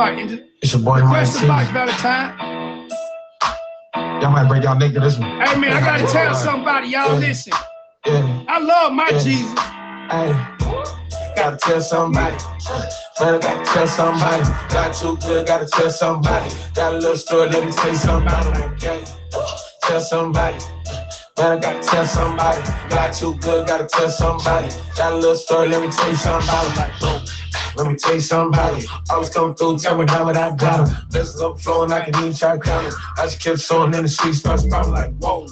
box. It's your boy, Request the box, Valentine. Y'all might break y'all neck to this one. Hey, man, I gotta tell somebody. Y'all listen. I love my Jesus. Hey, gotta tell somebody. Man, I gotta tell somebody. Got too good, gotta tell somebody. Got a little story, let me tell you somebody. Okay, tell somebody. Man, I gotta tell somebody. Got too good, gotta tell somebody. Got a little story, let me tell you somebody. Let me tell you somebody. Always come through, tell me how I got him. Blessings overflowing, I can even try to count it. I just kept sowing in the street, start spouting like, whoa.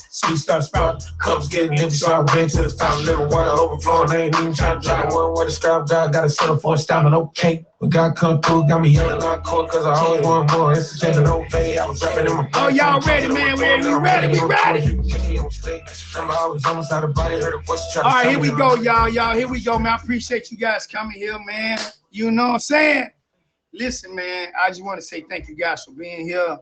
Street start spouting, cups getting empty, so I ran to the fountain. Little water overflowing, I ain't even trying to drown. One word to describe God, gotta settle for a stamina, okay. When God come through, got me yelling on court, cause I always want more. It's a shame that don't fade. I was rapping in my oh, y'all ready, man? We ready. All right, here we go, y'all. Here we go, man. I appreciate you guys coming here, man. You know what I'm saying? Listen, man, I just want to say thank you guys for being here.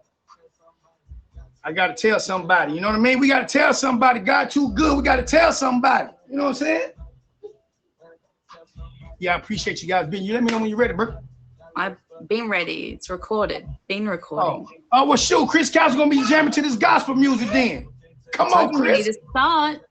I got to tell somebody, you know what I mean? We got to tell somebody. God too good. We got to tell somebody. You know what I'm saying? Yeah, I appreciate you guys being here. Let me know when you're ready, bro. I've been ready. It's recorded. Been recording. Oh, well, shoot. Chris Cow's going to be jamming to this gospel music then. Come on, Chris. We need to start.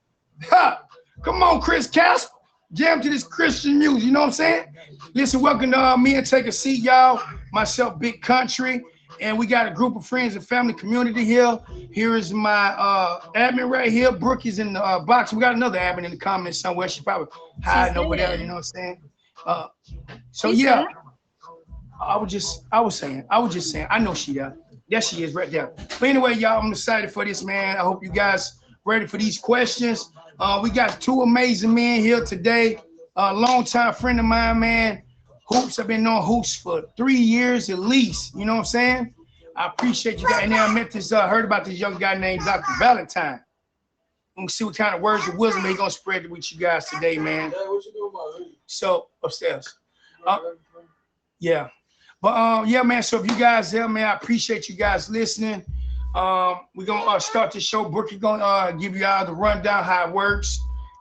Ha! Come on, Chris Casper. Jam to this Christian music, you know what I'm saying? Listen, welcome to Me and Take a Seat, y'all. Myself, Big Country, and we got a group of friends and family community here. Here is my admin right here. Brooke is in the box. We got another admin in the comments somewhere. She probably hiding over there, you know what I'm saying? So yeah, I was just saying, I know she there. There she is right there. But anyway, y'all, I'm excited for this, man. I hope you guys ready for these questions. We got two amazing men here today. A longtime friend of mine, man. Hoops, I've been knowing Hoops for 3 years at least. You know what I'm saying? I appreciate you guys. And then I met this, heard about this young guy named Dr. Valentine. I'm gonna see what kind of words of wisdom he's gonna spread with you guys today, man. So upstairs. Yeah. But yeah, man. So if you guys there, man, I appreciate you guys listening. We're gonna start the show. Brookie gonna give you all the rundown how it works,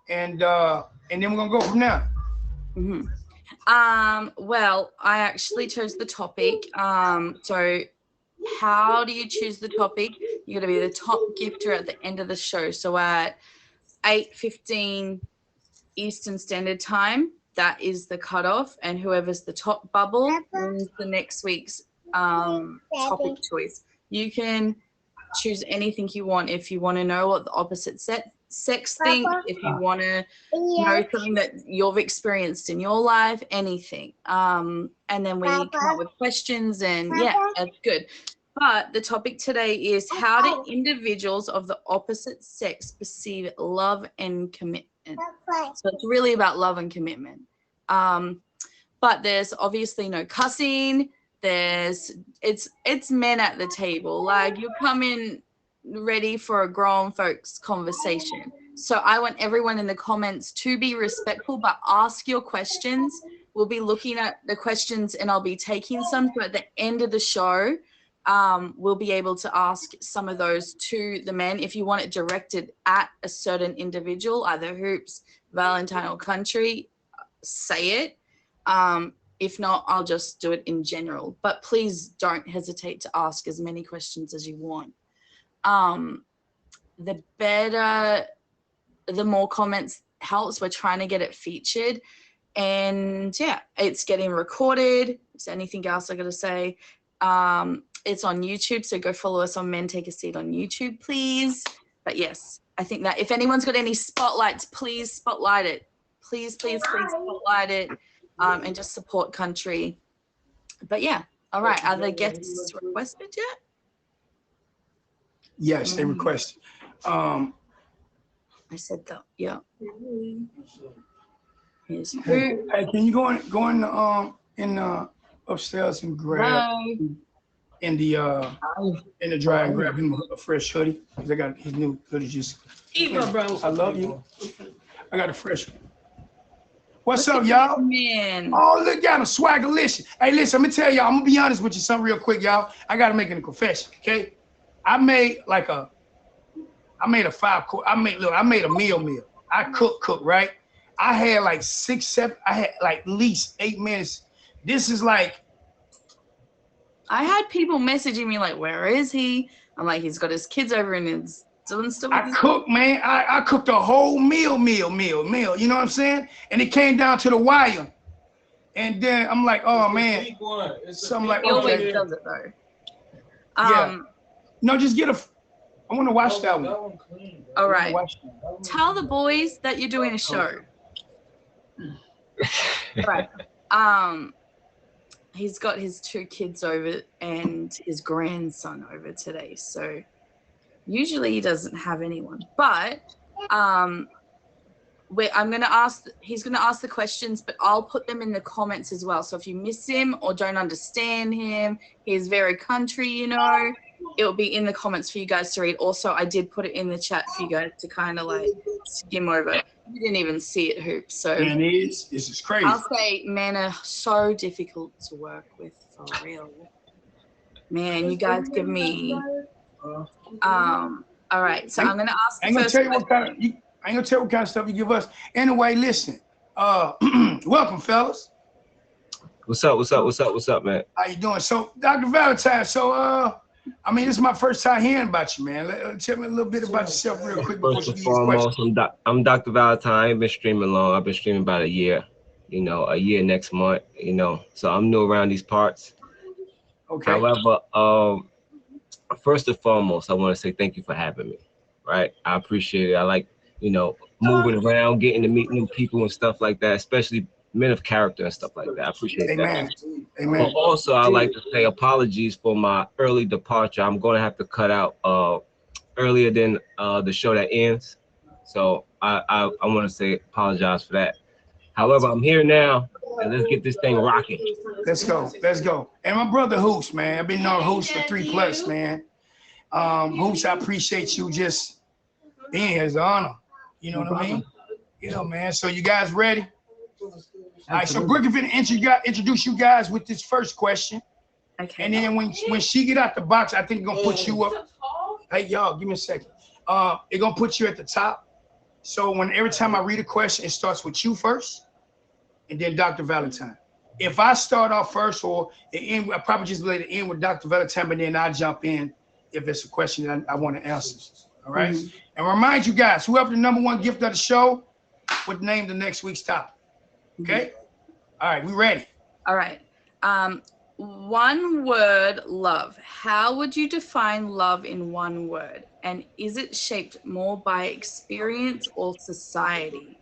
and then we're gonna go from there. Well, I actually chose the topic. So how do you choose the topic? You're gonna be the top gifter at the end of the show. So at 8:15 Eastern Standard Time, that is the cutoff, and whoever's the top bubble wins the next week's topic choice. You can choose anything you want. If you want to know what the opposite sex think, if you want to know something that you've experienced in your life, anything. And then we come up with questions, and yeah, that's good. But the topic today is, how do individuals of the opposite sex perceive love and commitment? So it's really about love and commitment. But there's obviously no cussing. It's men at the table. Like, you come in ready for a grown folks conversation. So I want everyone in the comments to be respectful, but ask your questions. We'll be looking at the questions, and I'll be taking some. So at the end of the show, we'll be able to ask some of those to the men. If you want it directed at a certain individual, either Hoops, Valentine, or Country, say it. If not, I'll just do it in general. But please don't hesitate to ask as many questions as you want. The more comments helps. We're trying to get it featured. And yeah, it's getting recorded. Is there anything else I got to say? It's on YouTube, so go follow us on Men Take a Seat on YouTube, please. But yes, I think that if anyone's got any spotlights, please spotlight it. Please spotlight it, and just support Country. But yeah, all right. Are the guests requested yet? Yes, they requested. I said that. Yeah. Here's hey, can you go in upstairs and grab in the dryer and grab him a fresh hoodie, because I got his new hoodie just. Eva, bro. I love you. I got a fresh one. What's up, y'all? Man. Oh, look, y'all, a swaggerlicious. Hey, listen, I'm gonna tell y'all, I'm gonna be honest with you something real quick, y'all. I gotta make a confession, okay? I made a 5-course. I made a meal. I cook, right? I had like 6, 7, I had like at least 8 minutes. This is like I had people messaging me like, where is he? I'm like, he's got his kids over and he's doing stuff with I cooked, man. I cooked a whole meal. You know what I'm saying? And it came down to the wire. And then I'm like, oh man. So I'm like, He always okay. does it though. Yeah. No, just get a. I want to watch that one. All right. Tell the boys that you're doing a show. Right. He's got his 2 kids over and his grandson over today. So usually he doesn't have anyone, but he's gonna ask the questions, but I'll put them in the comments as well. So if you miss him or don't understand him, he's very country, you know, it will be in the comments for you guys to read. Also, I did put it in the chat for you guys to kind of like skim over. You didn't even see it, Hoop. So this is crazy. I'll say men are so difficult to work with, for real. Man, you guys give me all right, so I'm gonna ask the first question. I ain't gonna tell you what kind of stuff you give us. Anyway, listen. Welcome, fellas. What's up, man? How you doing? So, Dr. Valentine, so I mean, this is my first time hearing about you, man. Tell me a little bit about yourself real quick before First you and get these questions. foremost, I'm Dr. Valentine. I've been streaming long. I've been streaming about a year, you know, a year next month, you know. So I'm new around these parts. Okay. However, first and foremost, I want to say thank you for having me, right? I appreciate it. I like, you know, moving around, getting to meet new people and stuff like that, especially men of character and stuff like that. I appreciate Amen. that. Amen. But also, I like to say apologies for my early departure. I'm going to have to cut out earlier than the show that ends. So I want to say apologize for that. However, I'm here now, and let's get this thing rocking. Let's go. And my brother Hoops, man. I've been knowing Hoops for 3+, man. Hoops, I appreciate you just being here. It's an honor. You know what I mean? You know, man. So you guys ready? All right, so Brooke is going to introduce you guys with this first question. Okay. And then when she get out the box, I think it's going to put you up. Hey, y'all, give me a second. It's going to put you at the top. So every time I read a question, it starts with you first, and then Dr. Valentine. If I start off first or end, I probably just let it end with Dr. Valentine, but then I'll jump in if it's a question that I want to answer. All right? Mm-hmm. And remind you guys, whoever the #1 gift of the show would name the next week's topic. Okay? All right, we ready? All right. One word, love. How would you define love in one word? And is it shaped more by experience or society?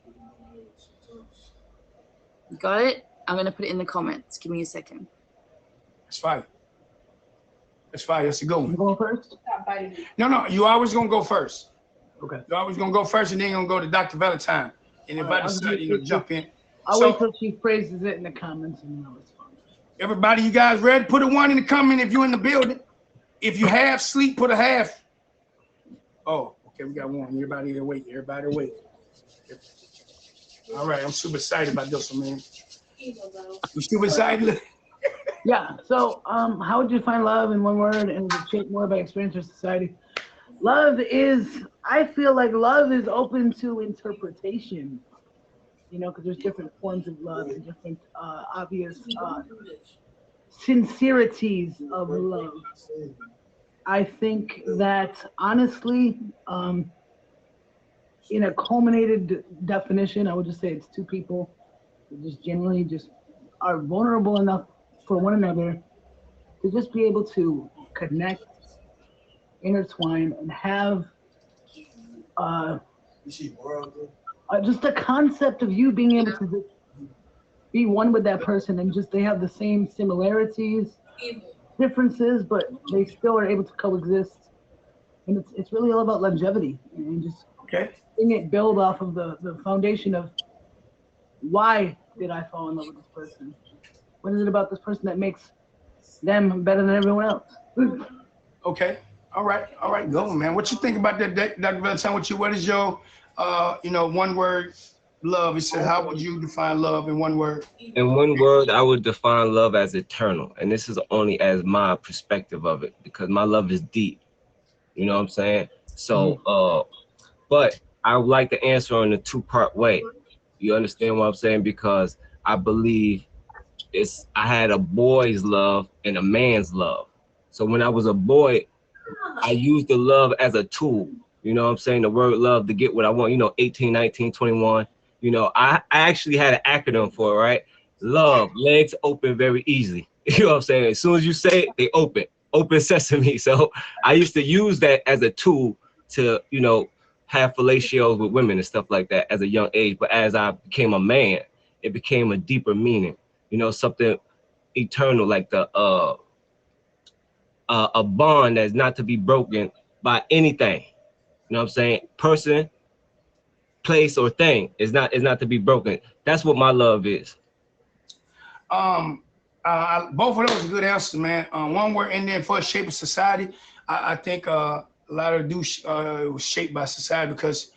You got it? I'm going to put it in the comments. Give me a second. That's fine. That's fine. That's a good one. You going first? No. You always going to go first. Okay. You're always going to go first, and then you're going to go to Dr. Valentine. And if I decide, you're going to jump in. I'll wait till she phrases it in the comments, and then I'll respond. Everybody, you guys ready? Put a 1 in the comment if you're in the building. If you have sleep, put a half. Oh, okay, we got 1. Everybody wait. All right, I'm super excited about this one, man. You super excited? Yeah, so how would you define love in one word, and is it shaped more by experience or society? I feel like love is open to interpretation, you know, because there's different forms of love and different obvious sincerities of love. I think that honestly, in a culminated definition, I would just say it's 2 people who just genuinely just are vulnerable enough for one another to just be able to connect, intertwine, and have just the concept of you being able to just be one with that person, and just they have the same similarities, differences, but they still are able to coexist. And it's really all about longevity and just seeing it build off of the foundation of why did I fall in love with this person? What is it about this person that makes them better than everyone else? Okay. All right, go on, man. What you think about that, Dr. Valentine? What is your, one word, love? It said, how would you define love in one word? In one word, I would define love as eternal. And this is only as my perspective of it, because my love is deep. You know what I'm saying? So, but I would like to answer in a 2-part way. You understand what I'm saying? Because I believe I had a boy's love and a man's love. So when I was a boy, I used the love as a tool. You know what I'm saying? The word love to get what I want. You know, 18, 19, 21. You know, I actually had an acronym for it, right? Love, legs open very easy. You know what I'm saying? As soon as you say it, they open. Open sesame. So I used to use that as a tool to, you know, have fellatios with women and stuff like that as a young age. But as I became a man, it became a deeper meaning. You know, something eternal, like the a bond that's not to be broken by anything. You know what I'm saying? Person, place, or thing is not to be broken. That's what my love is. Both of those are good answers, man. One word in there for shape of society. I think a lot of it was shaped by society because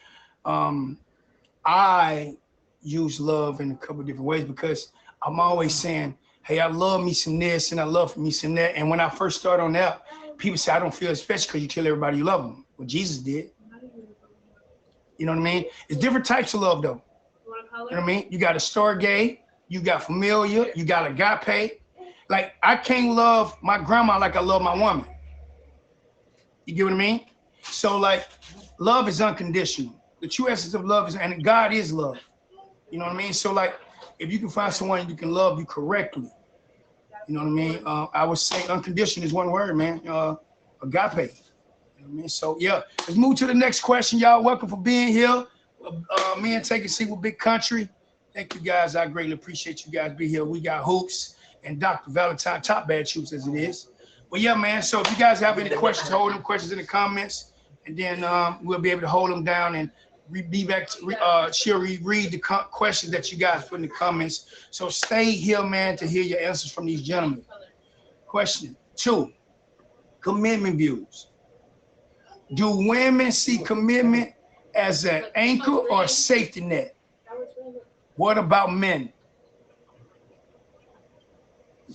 I use love in a couple of different ways because I'm always saying, hey, I love me some this and I love me some that. And when I first started on that, people say I don't feel special because you tell everybody you love them. Well, Jesus did. You know what I mean? It's different types of love, though. You know what I mean? You got a storge, you got familiar, you got agape. Like, I can't love my grandma like I love my woman. You get what I mean? So, like, love is unconditional. The true essence of love is, and God is love. You know what I mean? So, like, if you can find someone you can love you correctly, you know what I mean? I would say unconditional is one word, man. Agape. You know what I mean? So, yeah, let's move to the next question, y'all. Welcome for being here. Me and Take a Seat with Big Country. Thank you, guys. I greatly appreciate you guys being here. We got Hoops and Dr. Valentine, top bad shoots as it is. But, yeah, man, so if you guys have any questions, hold them questions in the comments, and then we'll be able to hold them down and be back to she'll read the questions that you guys put in the comments. So stay here, man, to hear your answers from these gentlemen. Question 2, commitment views. Do women see commitment as an anchor or a safety net? What about men?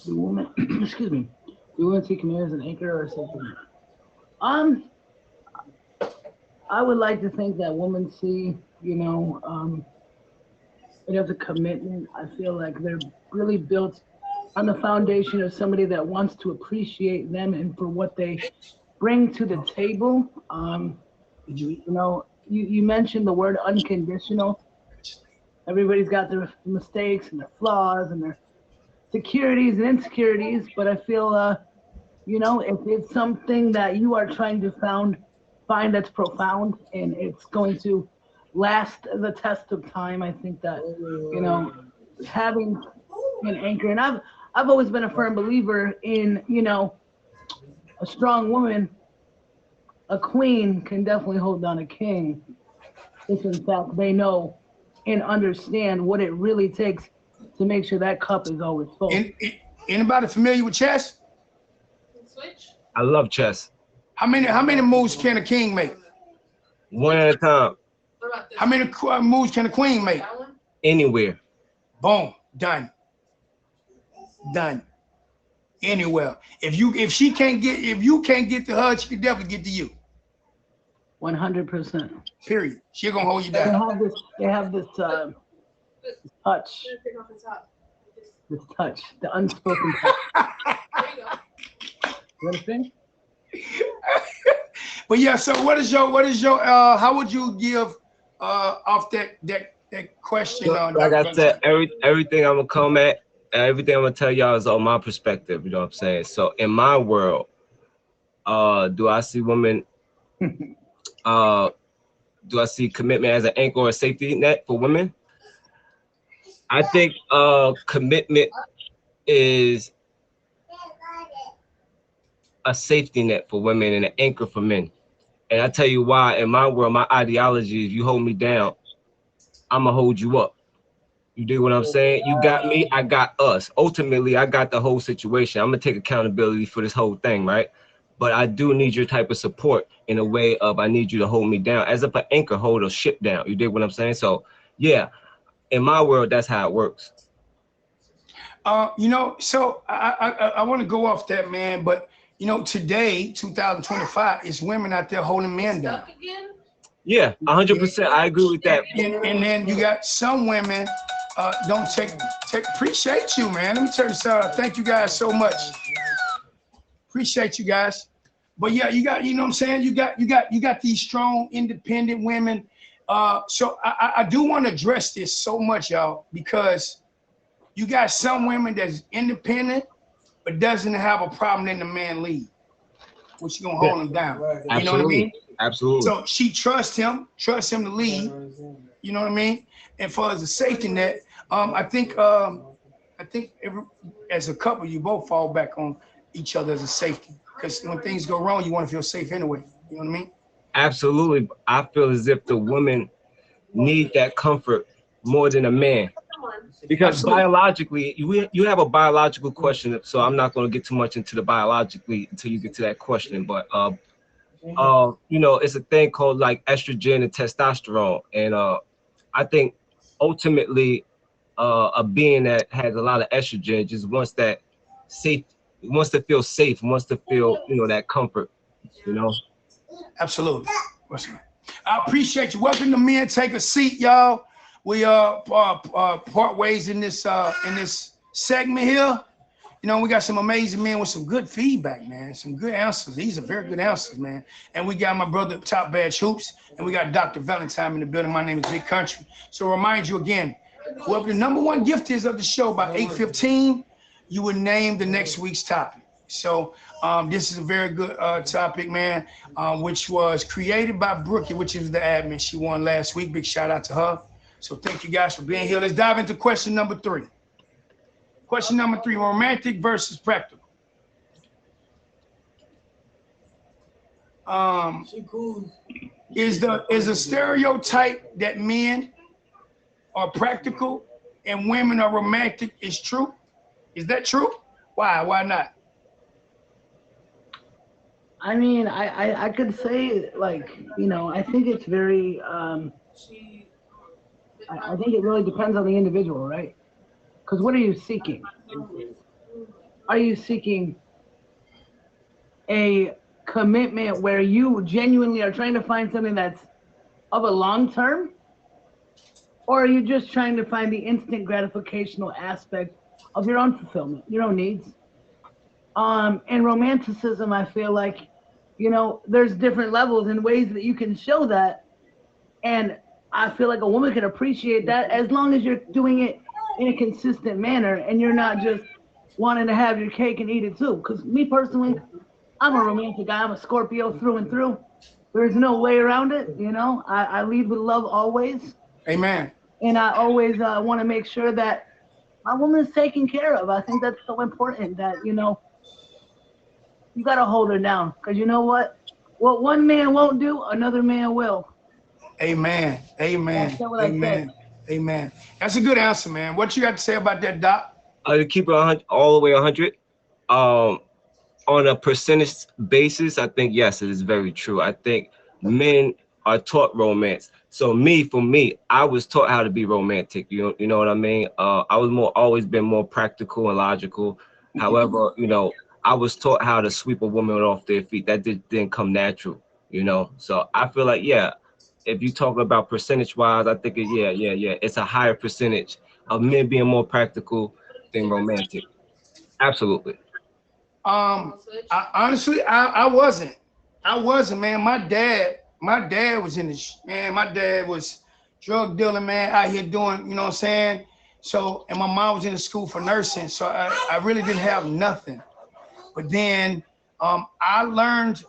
Do women, excuse me, do women see commitment as an anchor or a safety net? I would like to think that women see, you know, it as a commitment. I feel like they're really built on the foundation of somebody that wants to appreciate them and for what they bring to the table. You know, you mentioned the word unconditional. Everybody's got their mistakes and their flaws and their securities and insecurities, but I feel, you know, if it's something that you are trying to find that's profound and it's going to last the test of time, I think that, you know, having an anchor, and I've always been a firm believer in, you know, a strong woman, a queen can definitely hold down a king if in fact they know and understand what it really takes to make sure that cup is always full. Anybody familiar with chess? I love chess. How many moves can a king make? One at a time. How many moves can a queen make? Anywhere. Boom, done. Done. Anywhere. If you can't get to her, she can definitely get to you. 100%. Period. She's gonna hold you down. They have this touch. This touch, the unspoken touch. You understand? But yeah, so what is your how would you give off that question? Like I said, everything I'm gonna come at, everything I'm gonna tell y'all is on my perspective. You know what I'm saying? So in my world, do I see women? Do I see commitment as an anchor or a safety net for women? I think commitment is a safety net for women and an anchor for men. And I tell you why. In my world, my ideology is you hold me down, I'm gonna hold you up. You dig what I'm saying? You got me, I got us. Ultimately, I got the whole situation. I'm gonna take accountability for this whole thing, right? But I do need your type of support in a way of I need you to hold me down, as if an anchor hold a ship down. You dig what I'm saying? So yeah, in my world, that's how it works. You know, so I want to go off that, man, but you know, today, 2025, it's women out there holding men down. Yeah, 100%. I agree with that. And then you got some women don't take appreciate you, man. Let me tell you something. Thank you guys so much. Appreciate you guys. But yeah, you got, you know what I'm saying? You got these strong, independent women. So I do want to address this so much, y'all, because you got some women that's independent, but doesn't have a problem letting the man lead, which you gonna hold him down. Absolutely. You know what I mean? Absolutely. So she trusts him to lead. You know what I mean? And for as a safety net, I think as a couple, you both fall back on each other as a safety, because when things go wrong, you want to feel safe anyway. You know what I mean? Absolutely. I feel as if the women need that comfort more than a man, because Absolutely. biologically, you have a biological question. So I'm not going to get too much into the biologically until you get to that question. But you know, it's a thing called like estrogen and testosterone, and I think ultimately a being that has a lot of estrogen just wants that safe, wants to feel safe, wants to feel, you know, that comfort, you know. Absolutely. I appreciate you. Welcome to Men Take a Seat, y'all. We part ways in this segment here. You know, we got some amazing men with some good feedback, man. Some good answers. These are very good answers, man. And we got my brother Top Badge Hoops, and we got Dr. Valentine in the building. My name is Big Country. So remind you again, whoever the #1 gift is of the show by 8:15, you will name the next week's topic. So this is a very good topic, man, which was created by Brookie, which is the admin. She won last week. Big shout out to her. So thank you guys for being here. Let's dive into question number 3. Question number 3, romantic versus practical. Is a stereotype that men are practical and women are romantic is true? Is that true? Why? Why not? I mean, I could say, like, you know, I think it's very, I think it really depends on the individual, right? Because what are you seeking? Are you seeking a commitment where you genuinely are trying to find something that's of a long term? Or are you just trying to find the instant gratificational aspect of your own fulfillment, your own needs? And romanticism, I feel like, you know, there's different levels and ways that you can show that. And I feel like a woman can appreciate that as long as you're doing it in a consistent manner and you're not just wanting to have your cake and eat it too. Because me personally, I'm a romantic guy. I'm a Scorpio through and through. There's no way around it, you know. I lead with love always. Amen. And I always want to make sure that my woman is taken care of. I think that's so important that, you know, you got to hold her down. Because you know what? What one man won't do, another man will. Amen. Amen. That's what I said. Amen. That's a good answer, man. What you got to say about that, Doc? To keep it 100, all the way 100, on a percentage basis, I think, yes, it is very true. I think men are taught romance. So for me, I was taught how to be romantic. You know what I mean? I was always been more practical and logical. However, you know, I was taught how to sweep a woman off their feet. That didn't come natural, you know? So I feel like, yeah, if you talk about percentage wise, I think, yeah, it's a higher percentage of men being more practical than romantic. Absolutely. I wasn't, man. My dad was in the, man, my dad was drug dealing, man, out here doing, you know what I'm saying? So, and my mom was in the school for nursing. So I really didn't have nothing. But then I learned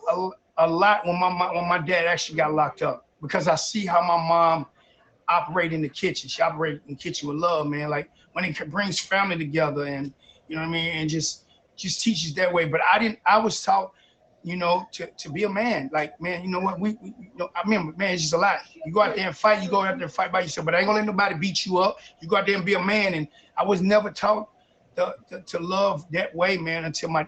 a lot when my dad actually got locked up, because I see how my mom operated in the kitchen. She operated in the kitchen with love, man. Like when it brings family together, and you know what I mean, and just teaches that way. But I was taught, you know, to be a man. Like, man, you know what? We you know, I remember, man, it's just a lot. You go out there and fight. You go out there and fight by yourself. But I ain't gonna let nobody beat you up. You go out there and be a man. And I was never taught to love that way, man, until my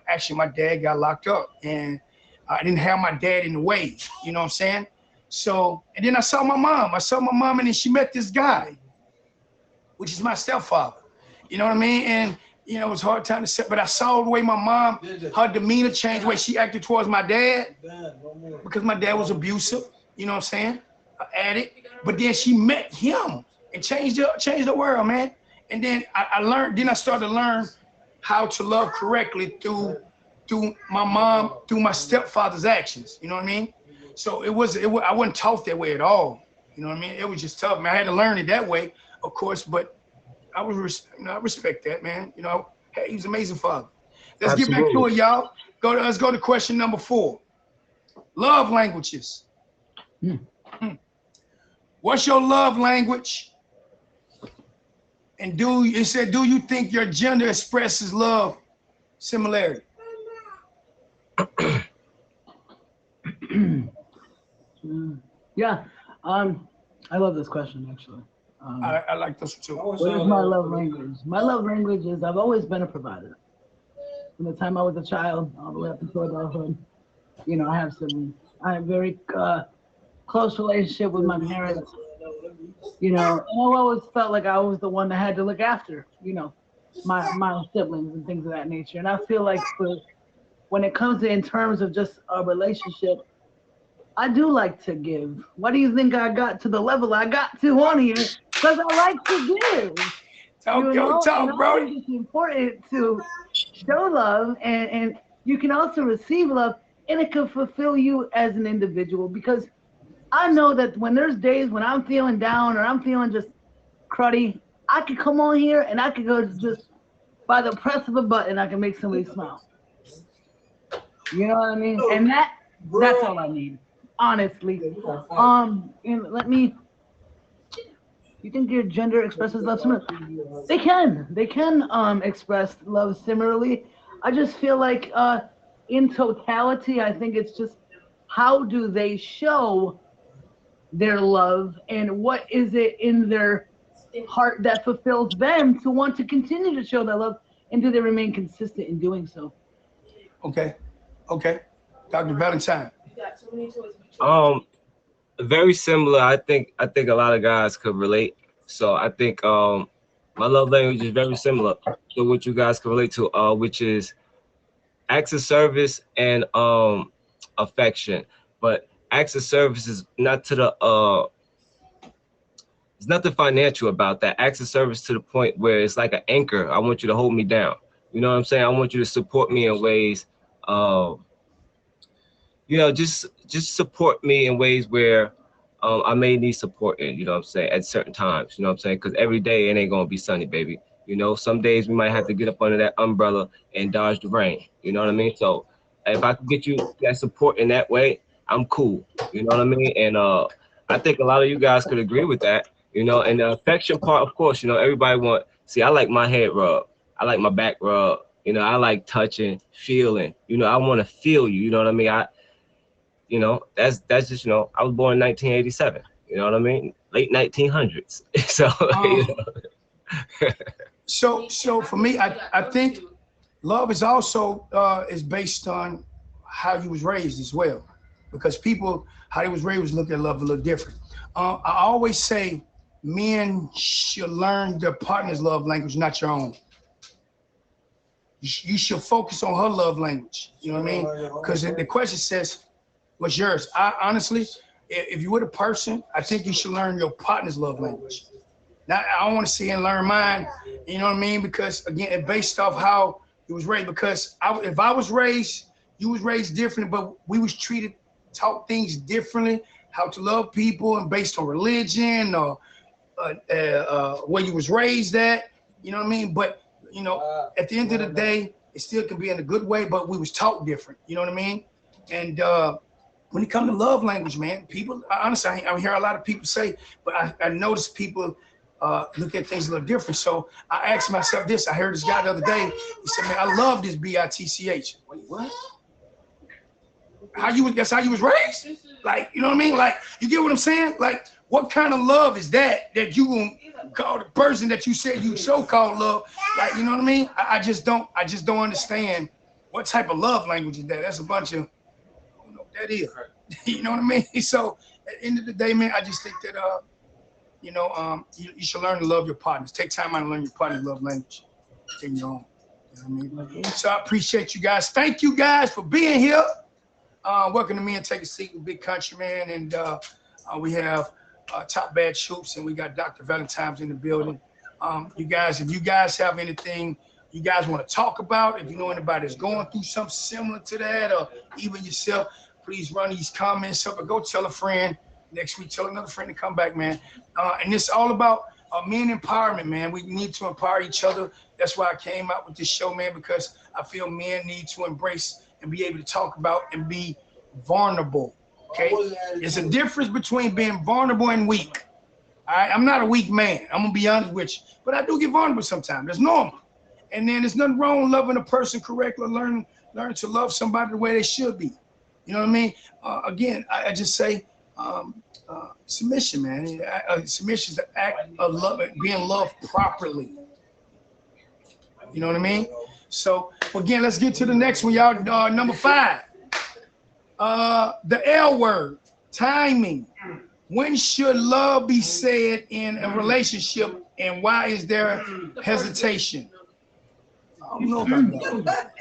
dad got locked up, and I didn't have my dad in the way. You know what I'm saying? So, and then I saw my mom, and then she met this guy, which is my stepfather. You know what I mean? And you know, it was a hard time to say, but I saw the way my mom, her demeanor changed, the way she acted towards my dad, because my dad was abusive, you know what I'm saying? An addict. But then she met him and changed the world, man. And then I learned, then I started to learn how to love correctly through my mom, through my stepfather's actions. You know what I mean? So I wasn't taught that way at all. You know what I mean? It was just tough, man. I had to learn it that way, of course, but I respect that, man. You know, hey, he's an amazing father. Let's get back to it, y'all. Let's go to question number 4. Love languages. What's your love language? And do you think your gender expresses love similarity? Yeah, I love this question actually. I like this too. What is my love language? My love language is I've always been a provider. From the time I was a child all the way up until adulthood, you know, I have siblings. I have a very close relationship with my parents. You know, and I've always felt like I was the one that had to look after, you know, my siblings and things of that nature. And I feel like when it comes to in terms of just a relationship, I do like to give. Why do you think I got to the level I got to on here? Because I like to give. Talk, bro. I think it's important to show love, and you can also receive love, and it can fulfill you as an individual. Because I know that when there's days when I'm feeling down or I'm feeling just cruddy, I could come on here and I could go just by the press of a button, I can make somebody smile. You know what I mean? And that's all I need, honestly. And let me. You think your gender expresses love similarly? They can express love similarly. I just feel like in totality, I think it's just how do they show their love and what is it in their heart that fulfills them to want to continue to show that love, and do they remain consistent in doing so? Okay. Dr. Valentine. Very similar. I think a lot of guys could relate. So I think my love language is very similar to what you guys can relate to, which is acts of service and affection. But acts of service is not to the it's nothing financial about that. Acts of service to the point where it's like an anchor. I want you to hold me down. You know what I'm saying? I want you to support me in ways, you know, just support me in ways where I may need support in, you know what I'm saying, at certain times, you know what I'm saying? Because every day it ain't gonna be sunny, baby. You know, some days we might have to get up under that umbrella and dodge the rain. You know what I mean? So if I can get you that support in that way, I'm cool. You know what I mean? And I think a lot of you guys could agree with that. You know, and the affection part, of course, you know, everybody see, I like my head rubbed. I like my back rubbed. You know, I like touching, feeling. You know, I want to feel you. You know what I mean? You know, that's just, you know, I was born in 1987. You know what I mean? Late 1900s. So, you know. So for me, I think love is also is based on how you was raised as well, because people, how they was raised, look at love a little different. I always say men should learn their partner's love language, not your own. You should focus on her love language. You know what I mean? Because the question says, what's yours? I honestly, if you're with a person, I think you should learn your partner's love language. Now, I don't want to see and learn mine. You know what I mean? Because again, it's based off how you was raised. Because if I was raised, you was raised different, but we was taught things differently, how to love people, and based on religion or where you was raised at. You know what I mean? But you know, at the end of the day, it still can be in a good way, but we was taught different. You know what I mean? And when it comes to love language, man, people, honestly, I hear a lot of people say, but I notice people look at things a little different. So I asked myself this. I heard this guy the other day. He said, man, I love this BITCH. Wait, what? That's how you was raised? Like, you know what I mean? Like, you get what I'm saying? Like, what kind of love is that you gonna call the person that you said you so-called love? Like, you know what I mean? I just don't understand what type of love language is that. That's a bunch of, I don't know what that is. You know what I mean? So at the end of the day, man, I just think that you know, you should learn to love your partners. Take time out to learn your partner's love language. Take your own. You know what I mean? So I appreciate you guys. Thank you guys for being here. Welcome to Me and Take a Seat with Big Country, man. And we have Top Bad Troops, and we got Dr. Valentine's in the building. You guys, if you guys have anything you guys want to talk about, if you know anybody that's going through something similar to that, or even yourself, please run these comments up or go tell a friend. Next week, tell another friend to come back, man. And it's all about men empowerment, man. We need to empower each other. That's why I came out with this show, man, because I feel men need to embrace and be able to talk about and be vulnerable. Okay, there's a difference between being vulnerable and weak. All right, I'm not a weak man. I'm gonna be honest with you, but I do get vulnerable sometimes. That's normal. And then there's nothing wrong with loving a person correctly, learn to love somebody the way they should be. You know what I mean? Again, I just say submission, man. Submission is the act of love, being loved properly. You know what I mean? So again, let's get to the next one, y'all. Number 5. The L word, timing. When should love be said in a relationship, and why is there hesitation? I don't know about that.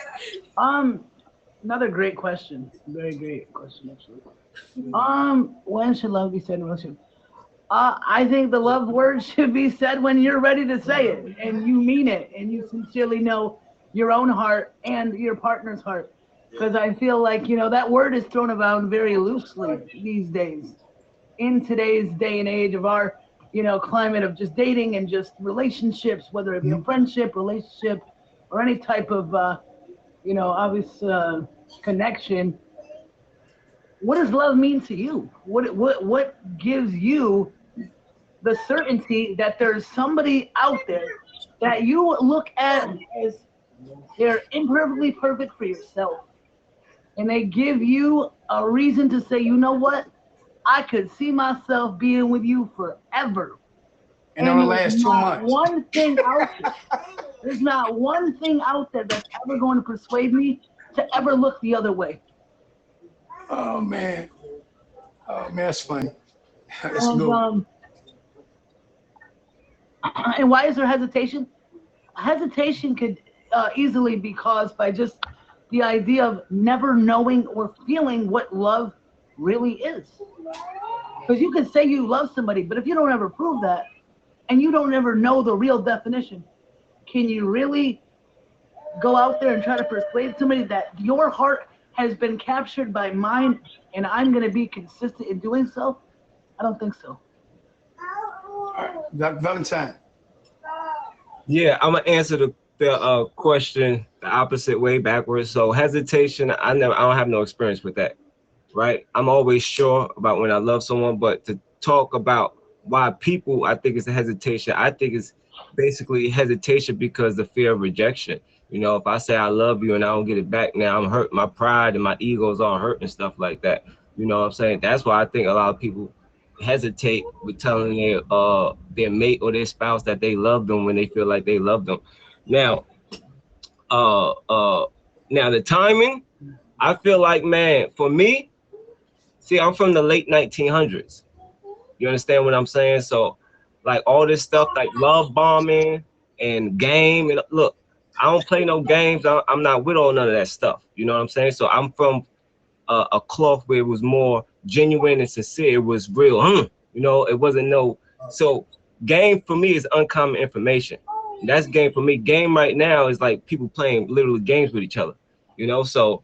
Another great question. Very great question, actually. When should love be said in a relationship? I think the love word should be said when you're ready to say it, and you mean it, and you sincerely know your own heart and your partner's heart. Because I feel like, that word is thrown around very loosely these days. In today's day and age of our, climate of just dating and just relationships, whether it be a friendship, relationship, or any type of, obvious connection. What does love mean to you? What gives you the certainty that there's somebody out there that you look at as they're imperfectly perfect for yourself, and they give you a reason to say, you know what? I could see myself being with you forever. And only last 2 months. There's not one thing out there that's ever going to persuade me to ever look the other way. Oh man, that's funny. That's good. And why is there hesitation? Hesitation could easily be caused by just the idea of never knowing or feeling what love really is. Because you can say you love somebody, but if you don't ever prove that, and you don't ever know the real definition, can you really go out there and try to persuade somebody that your heart has been captured by mine and I'm going to be consistent in doing so? I don't think so. All right, Dr. Valentine. Yeah, I'm gonna answer the question the opposite way, backwards. So hesitation, I don't have no experience with that, right? I'm always sure about when I love someone, but to talk about why people, I think it's a hesitation. I think it's basically hesitation because the fear of rejection. If I say I love you and I don't get it back, now I'm hurt. My pride and my ego's all hurt and stuff like that. You know what I'm saying? That's why I think a lot of people hesitate with telling their mate or their spouse that they love them when they feel like they love them. Now, the timing, I feel like, man, for me, see, I'm from the late 1900s. You understand what I'm saying? So, like all this stuff, like love bombing and game, and look, I don't play no games. I'm not with all none of that stuff. You know what I'm saying? So I'm from a cloth where it was more genuine and sincere. It was real. It wasn't no. So game for me is uncommon information. That's game for me. Game right now is like people playing literally games with each other. So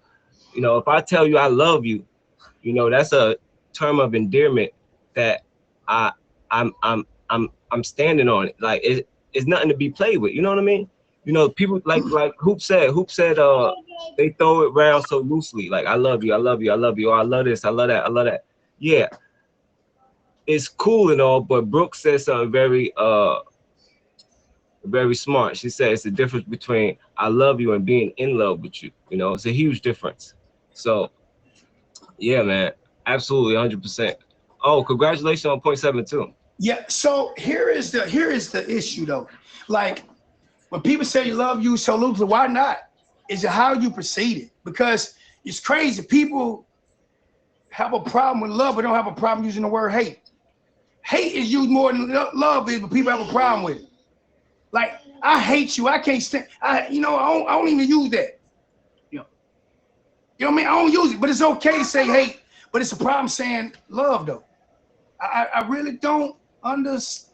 if I tell you I love you, that's a term of endearment that I'm standing on it. Like it's nothing to be played with. You know what I mean? People like Hoop said, they throw it around so loosely. Like, I love you, I love you, I love you. Oh, I love this, I love that, I love that. Yeah, it's cool and all, but Brooke said something very smart. She said it's the difference between I love you and being in love with you. It's a huge difference. So, yeah, man, absolutely, 100%. Oh, congratulations on .72. Yeah. So here is the issue though. Like, when people say you love you so loosely, why not? Is it how you proceed it? Because it's crazy. People have a problem with love, but don't have a problem using the word hate. Hate is used more than love is, but people have a problem with it. Like, I hate you. I can't stand. I don't even use that. You know what I mean? I don't use it, but it's okay to say hate. But it's a problem saying love though. I really don't understand.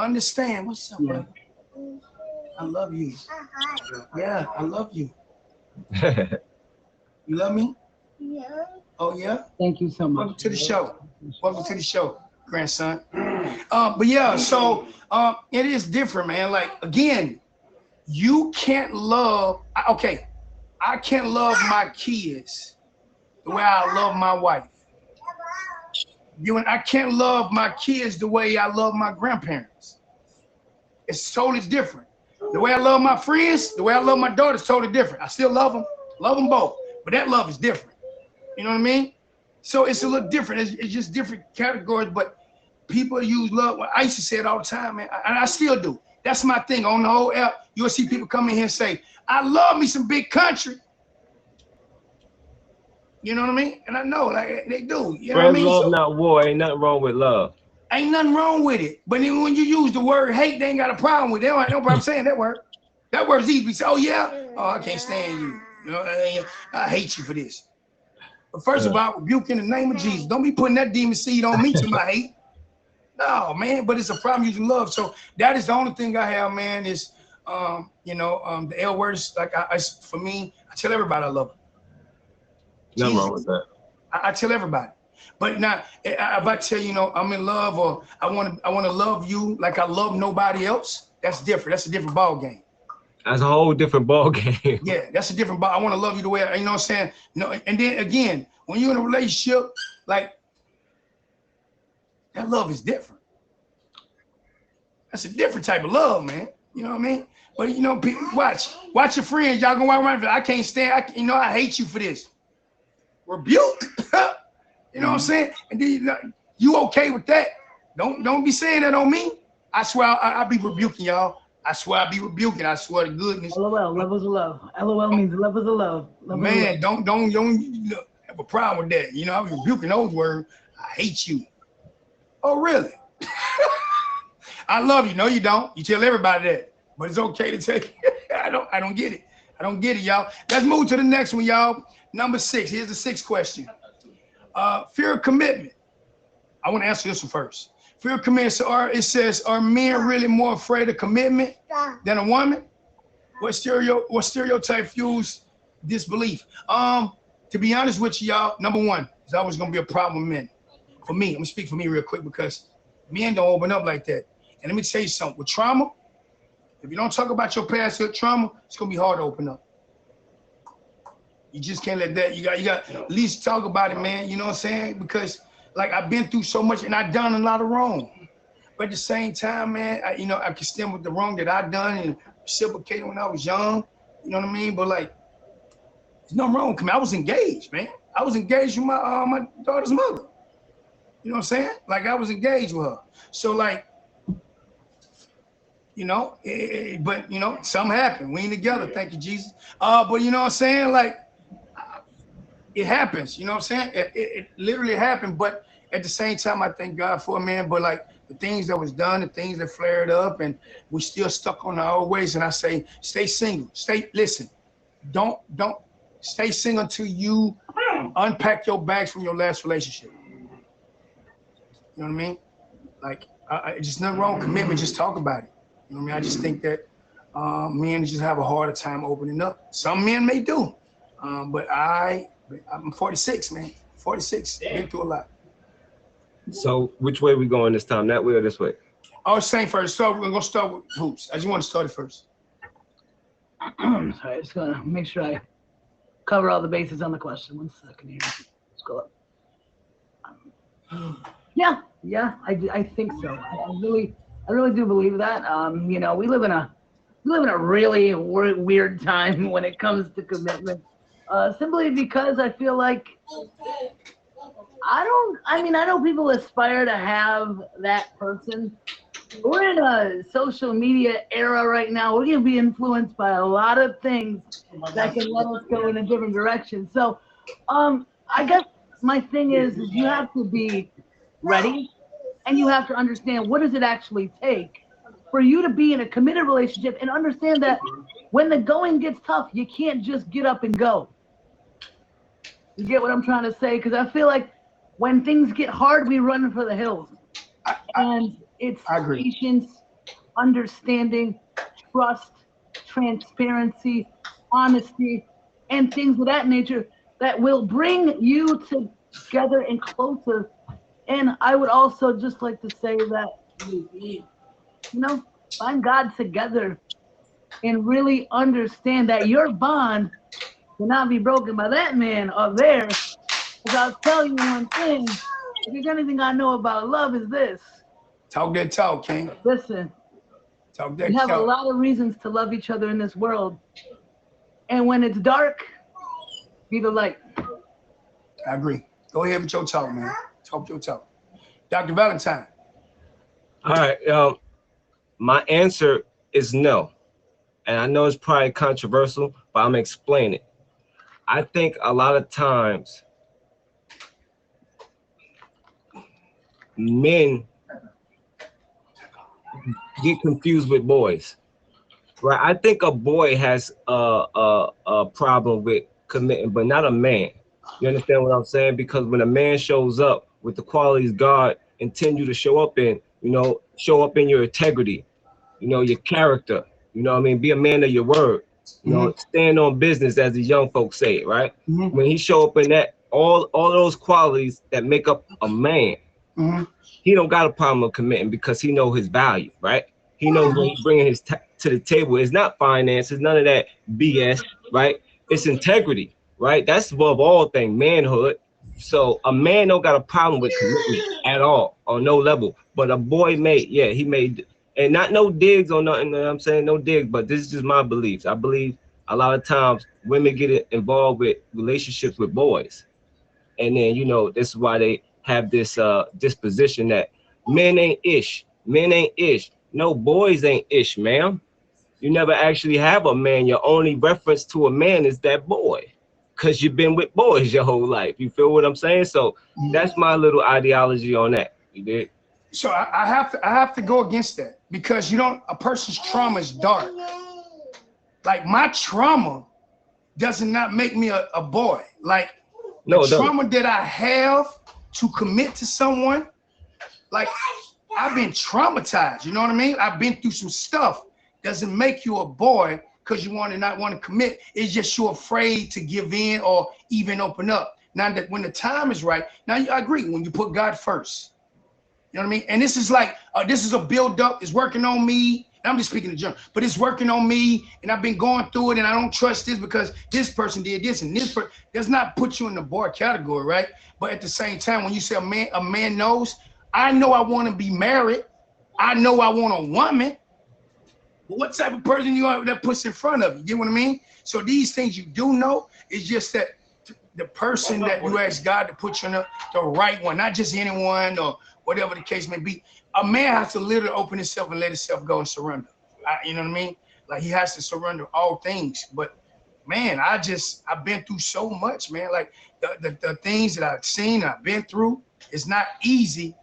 understand. What's up, Yeah. bro? I love you. Yeah, I love you. You love me? Yeah. Oh, yeah? Thank you so much. Welcome to the show. Welcome to the show, grandson. But yeah, so it is different, man. Like, again, you can't love, okay, I can't love my kids the way I love my wife. I can't love my kids the way I love my grandparents. It's totally different. The way I love my friends, the way I love my daughter is totally different. I still love them both, but that love is different. You know what I mean? So it's a little different. It's just different categories, but people use love. Well, I used to say it all the time, man, and I still do. That's my thing. On the whole app, you'll see people come in here and say, I love me some Big Country. You know what I mean? And I know, like, they do. You know what I Friends, mean? love, So, not war. Ain't nothing wrong with love. ain't nothing wrong with it. But then when you use the word hate, they ain't got a problem with it. They don't have no problem saying that word. That word's easy. We say, oh, yeah? Oh, I can't stand you. You know, I hate you for this. But first of all, rebuke in the name of Jesus. Don't be putting that demon seed on me to my hate. No, man, but it's a problem using love. So that is the only thing I have, man, is, the L words. Like, for me, I tell everybody I love them. Nothing wrong with that. I tell everybody. But now, if I tell you, I'm in love, or I want to love you like I love nobody else, that's different. That's a different ball game. That's a whole different ball game. Yeah, that's a different ball. I want to love you the way, you know what I'm saying? No, and then again, when you're in a relationship, like, that love is different. That's a different type of love, man. You know what I mean? But people, watch your friends. Y'all gonna walk around. I can't stand. I hate you for this. Rebuke. You know what I'm saying? And then you okay with that? Don't be saying that on me. I swear I'll be rebuking y'all. I swear I'll be rebuking. I swear to goodness. LOL, levels of love. LOL means levels of love. Man, don't have a problem with that. I was rebuking those words. I hate you. Oh, really? I love you. No, you don't. You tell everybody that. But it's okay to take. I don't get it. I don't get it, y'all. Let's move to the next one, y'all. Number 6. Here's the 6th question. Fear of commitment. I want to answer this one first. Fear of commitment. So it says, are men really more afraid of commitment than a woman? What stereotype fuels this belief? To be honest with you, y'all, number 1, there's always gonna be a problem with men. For me, I'm gonna speak for me real quick because men don't open up like that. And let me tell you something. With trauma, if you don't talk about your past trauma, it's gonna be hard to open up. You just can't let that. You got at least talk about it, man. You know what I'm saying? Because like I've been through so much and I've done a lot of wrong. But at the same time, man, I can stand with the wrong that I've done and reciprocated when I was young. You know what I mean? But like, there's nothing wrong with me. I was engaged, man. I was engaged with my daughter's mother. You know what I'm saying? Like I was engaged with her. So like, but something happened. We ain't together, thank you, Jesus. But you know what I'm saying? Like, it happens, you know what I'm saying? It literally happened, but at the same time, I thank God for it, man. But like the things that was done, the things that flared up, and we still stuck on our old ways. And I say, stay single. Listen, don't stay single until you unpack your bags from your last relationship. You know what I mean? Like, just nothing wrong with commitment, just talk about it. You know what I mean? I just think that men just have a harder time opening up. Some men may do, but I'm 46, man. 46, been through a lot. So which way we going this time? That way or this way? I was saying first, so we're gonna start with hoops. I just want to start it first. Sorry, I just gotta make sure I cover all the bases on the question. 1 second here. Let's go up. Yeah, I think so. I really do believe that. We live in a really weird time when it comes to commitment. Simply because I feel like I know people aspire to have that person. We're in a social media era right now. We're going to be influenced by a lot of things that can let us go in a different direction. So, I guess my thing is you have to be ready and you have to understand what does it actually take for you to be in a committed relationship and understand that when the going gets tough, you can't just get up and go. You get what I'm trying to say? Because I feel like when things get hard, we run for the hills. And it's patience understanding, trust, transparency, honesty, and things of that nature that will bring you together and closer. And I would also just like to say that, find God together and really understand that your bond cannot be broken by that man up there. Because I'll tell you one thing, if there's anything I know about love is this. Talk that talk, King. Listen, Talk that we have a talk. lot of reasons to love each other in this world. And when it's dark, be the light. I agree. Go ahead with your talk, man. Talk your talk. Dr. Valentine. All right. My answer is no. And I know it's probably controversial, but I'm gonna explain it. I think a lot of times men get confused with boys, right? I think a boy has a problem with committing, but not a man. You understand what I'm saying? Because when a man shows up with the qualities God intend you to show up in, show up in your integrity, your character, what I mean? Be a man of your word, stand on business, as the young folks say, right? When he show up in that, all those qualities that make up a man, he don't got a problem with committing because he know his value, right? He knows when he's bringing his to the table. It's not finances, none of that BS, right? It's integrity, right? That's above all things, manhood. So a man don't got a problem with commitment at all, on no level. But a boy he made, and not no digs or nothing, I'm saying? No digs, but this is just my beliefs. I believe a lot of times women get involved with relationships with boys. And then, this is why they have this disposition that men ain't ish. Men ain't ish. No, boys ain't ish, ma'am. You never actually have a man. Your only reference to a man is that boy, because you've been with boys your whole life. You feel what I'm saying? So that's my little ideology on that. You did. So I have to go against that, because a person's trauma is dark. Like, my trauma does not make me a boy. Like, the trauma that I have to commit to someone, like, I've been traumatized, you know what I mean? I've been through some stuff. Doesn't make you a boy because you not want to commit. It's just you're afraid to give in or even open up. Now, that when the time is right, now I agree, when you put God first. You know what I mean? And this is like, this is a build up. It's working on me. And I'm just speaking in general, but it's working on me, and I've been going through it, and I don't trust this because this person did this, and this person does not put you in the boy category, right? But at the same time, when you say a man knows, I know I want to be married. I know I want a woman. But what type of person you are that puts in front of you? You get what I mean? So these things you do know, it's just that the person that you ask God to put you in the right one, not just anyone or whatever the case may be. A man has to literally open himself and let himself go and surrender. You know what I mean? Like, he has to surrender all things. But man, I've been through so much, man. Like, the things that I've seen, I've been through, it's not easy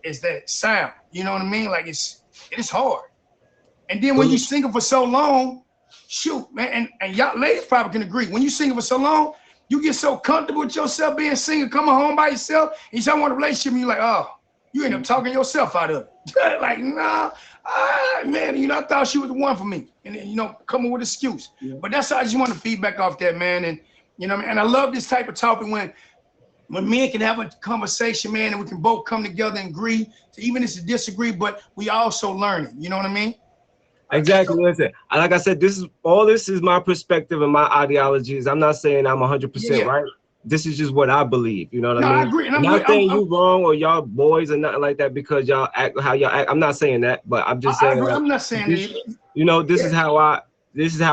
as that sound. You know what I mean? Like, it's hard. And then when you single for so long, shoot, man, and y'all ladies probably can agree. When you single for so long, you get so comfortable with yourself being single, coming home by yourself, and you say, I want a relationship, and you're like, oh, you end up talking yourself out of it. Like, nah, man, I thought she was the one for me. And then, coming with an excuse. Yeah. But that's how I just want to feedback off that, man. And, and I love this type of topic when men can have a conversation, man, and we can both come together and agree, to even if it's a disagree, but we also learning. You know what I mean? Exactly. Listen, like I said, this is my perspective and my ideologies. I'm not saying I'm 100% right. This is just what I believe. You know what I mean? I agree. And I'm not saying you wrong or y'all boys or nothing like that because y'all act how y'all act. I'm not saying that, but I'm just saying. I'm not saying that. This is how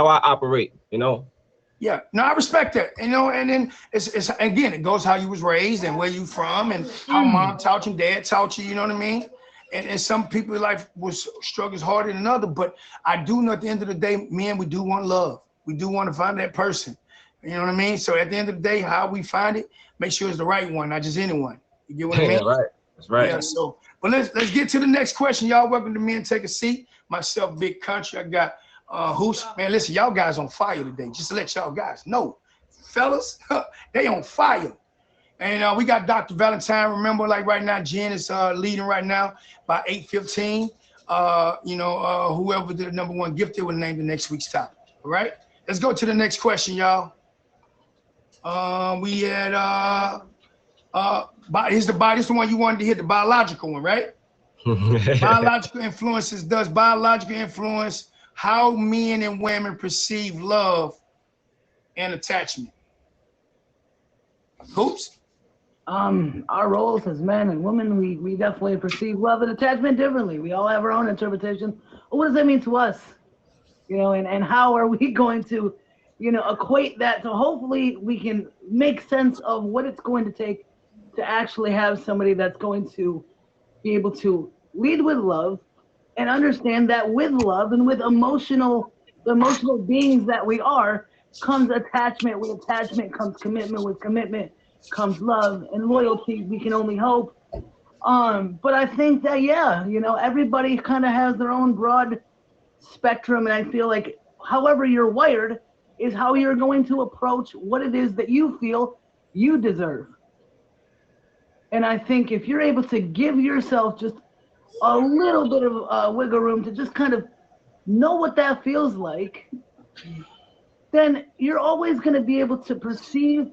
I operate. Yeah. No, I respect that. And then it's again, it goes how you was raised and where you from and how mom taught you, dad taught you. You know what I mean? And some people's life struggles harder than others. But I do know at the end of the day, men, we do want love. We do want to find that person. You know what I mean? So at the end of the day, how we find it, make sure it's the right one, not just anyone. You get what I mean? Right. That's right. Yeah. So, but let's get to the next question. Y'all welcome to Men Take a Seat. Myself, Big Country. I got man. Listen, y'all guys on fire today. Just to let y'all guys know, fellas, they on fire. And we got Dr. Valentine. Remember, like right now, Jen is leading right now by 8:15. whoever did the number one gifted will name the next week's topic. All right, let's go to the next question, y'all. We had here's the one you wanted to hit, the biological one, right? Biological influences. Does biological influence how men and women perceive love and attachment? Hoops? Our roles as men and women, we definitely perceive love and attachment differently. We all have our own interpretation. What does that mean to us? And how are we going to, equate that to hopefully we can make sense of what it's going to take to actually have somebody that's going to be able to lead with love and understand that with love and with emotional beings that we are comes attachment. With attachment comes commitment. With commitment comes love and loyalty. We can only hope. But I think that, everybody kind of has their own broad spectrum. And I feel like however you're wired is how you're going to approach what it is that you feel you deserve. And I think if you're able to give yourself just a little bit of wiggle room to just kind of know what that feels like, then you're always going to be able to perceive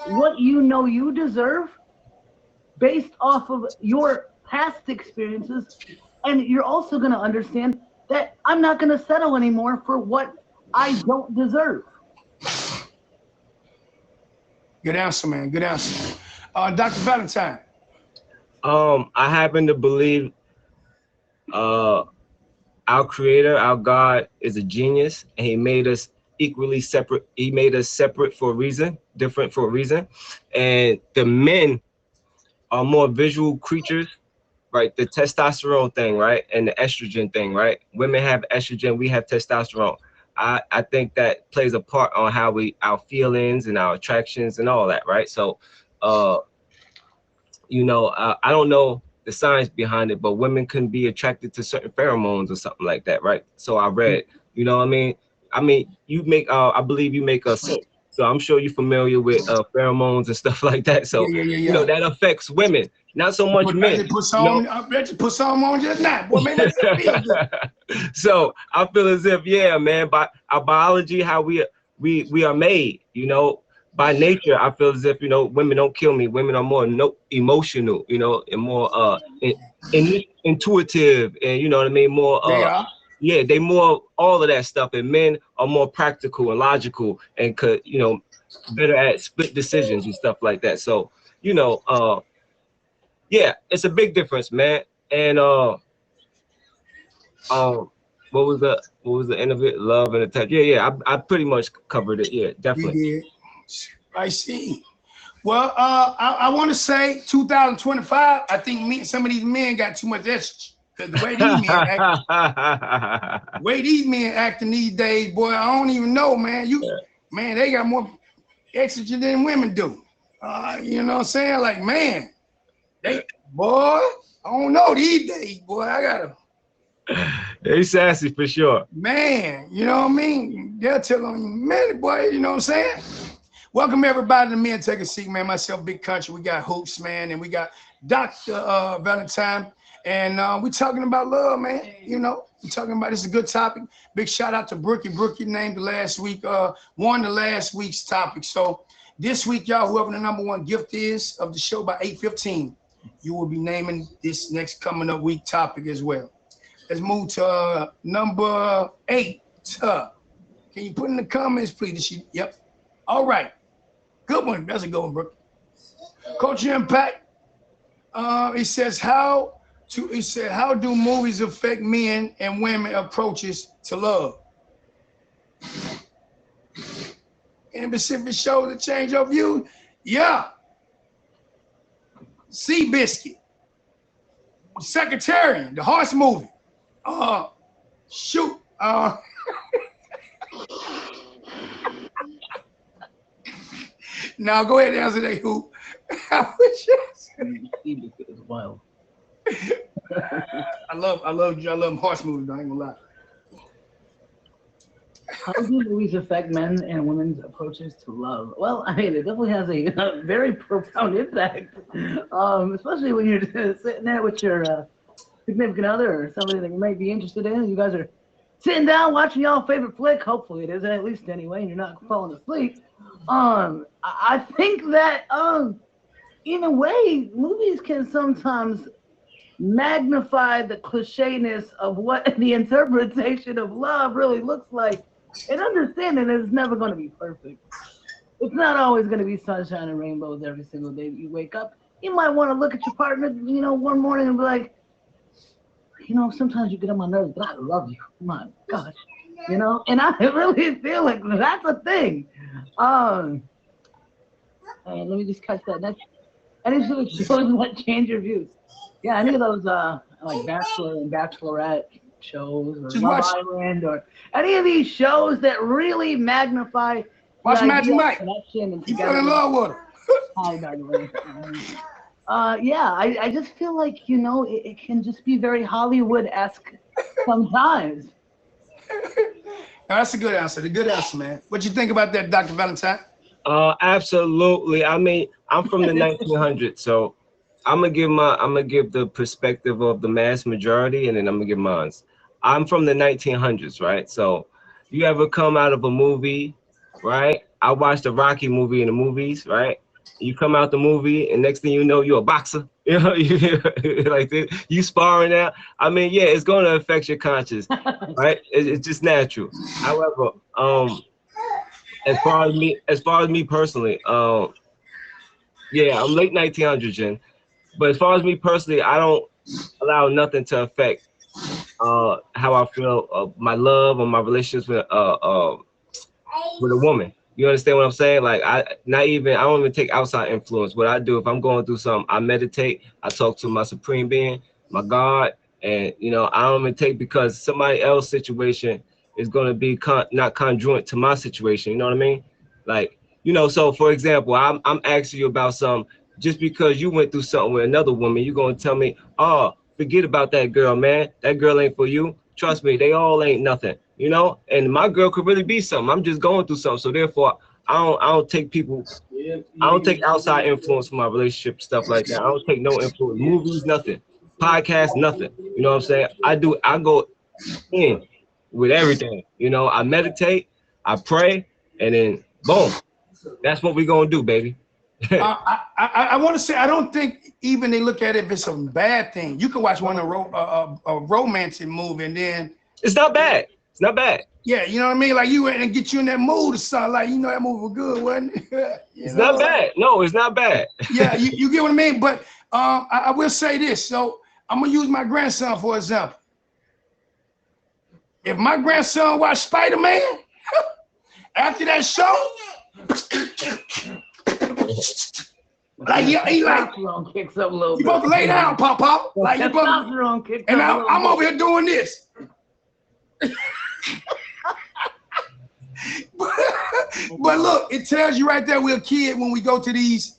what you deserve based off of your past experiences. And you're also going to understand that I'm not going to settle anymore for what I don't deserve. Good answer, man. Good answer. Dr. Valentine. I happen to believe our creator, our God, is a genius, and he made us equally separate. He made us separate for a reason, different for a reason. And the men are more visual creatures, right? The testosterone thing, right? And the estrogen thing, right? Women have estrogen, we have testosterone. I think that plays a part on how our feelings and our attractions and all that, right? So, I don't know the science behind it, but women can be attracted to certain pheromones or something like that, right? So I read, you know what I mean? You make, I believe you make a soap. So I'm sure you're familiar with pheromones and stuff like that. So, Yeah. That affects women, not so much men. I bet you put some on just now. Boy, man, that feel good. So I feel as if, man, by our biology, how we are made, by nature, I feel as if, women don't kill me. Women are more emotional, and more intuitive, and you know what I mean? More they more all of that stuff. And men are more practical and logical and could, better at split decisions and stuff like that. So, it's a big difference, man. And what was the end of it? Love and attachment. Yeah. I pretty much covered it. Yeah, definitely. You did. I see. Well, I want to say 2025. I think some of these men got too much estrogen. Because the way these men acting these days, boy, I don't even know, man. Man, they got more estrogen than women do. You know what I'm saying? Like, man, I don't know these days, boy. They sassy for sure. Man, you know what I mean? They'll tell on you, man, boy, you know what I'm saying? Welcome everybody to Men Take a Seat, man. Myself, Big Country. We got Hoops, man, and we got Dr. Valentine. And we're talking about love, man. We're talking about, this is a good topic. Big shout out to Brookie. Brookie named won the last week's topic. So this week, y'all, whoever the number one gift is of the show by 8:15, you will be naming this next coming up week topic as well. Let's move to number 8. Can you put in the comments, please? Yep. All right. Good one. That's a good one, Brooke. Culture Impact. It says, how do movies affect men and women approaches to love? Any specific shows that change your view? Yeah. Seabiscuit. Secretarian, the horse movie. Shoot. Now go ahead and answer that, Hoop. I wish It's wild. I love horse movies, I ain't gonna lie. How do movies affect men and women's approaches to love? Well, I mean, it definitely has a very profound impact, especially when you're sitting there with your significant other or somebody that you might be interested in. You guys are sitting down watching y'all favorite flick. Hopefully it is, at least anyway, and you're not falling asleep. I think that in a way, movies can sometimes magnify the clichéness of what the interpretation of love really looks like, and understanding that it's never going to be perfect. It's not always going to be sunshine and rainbows every single day that you wake up. You might want to look at your partner, one morning and be like, sometimes you get on my nerves, but I love you. My gosh, and I really feel like that's a thing. And let me just catch that next. Any sort of shows that change your views? Yeah, any of those like Bachelor and Bachelorette shows, or Just Love watch- Island, or any of these shows that really magnify Watch the Magic idea of Mike. connection and You fell in togetherness. love with her. Hi, by the way. Yeah, I just feel like, it can just be very Hollywood-esque sometimes. That's a good answer. The good answer, man. What you think about that, Dr. Valentine? Absolutely. I mean, I'm from the 1900s, so I'm gonna give the perspective of the mass majority, and then I'm gonna give mine. I'm from the 1900s, right? So, you ever come out of a movie, right? I watched the Rocky movie in the movies, right? You come out the movie, and next thing you know, you're a boxer. Like this, you sparring out. I mean, yeah, it's gonna affect your conscience, right? It's just natural. However, as far as me personally, yeah, I'm late 1900s, Jen. But as far as me personally, I don't allow nothing to affect how I feel, my love or my relationships with a woman. You understand what I'm saying? Like I don't even take outside influence. What I do if I'm going through something, I meditate, I talk to my supreme being, my God, and I don't even take because somebody else's situation is gonna be not congruent to my situation. You know what I mean? Like, so for example, I'm asking you about something. Just because you went through something with another woman, you're gonna tell me, oh, forget about that girl, man. That girl ain't for you. Trust me, they all ain't nothing, and my girl could really be something. I'm just going through something. So therefore, I don't take outside influence for my relationship, stuff like that. I don't take no influence, movies, nothing, podcasts, nothing. You know what I'm saying? I go in with everything. I meditate, I pray, and then boom. That's what we're gonna do, baby. I want to say I don't think even they look at it if it's a bad thing. You can watch a romantic movie and then it's not bad. It's not bad. Yeah, you know what I mean? Like you went and get you in that mood or something. Like that movie was good, wasn't it? It's not bad. No, it's not bad. Yeah, you get what I mean. But I will say this. So I'm gonna use my grandson for example. If my grandson watched Spider-Man after that show. Like he like kicks up a little you supposed to lay down, Pop. Like you supposed to, and I'm over here doing this. But look, it tells you right there we're a kid when we go to these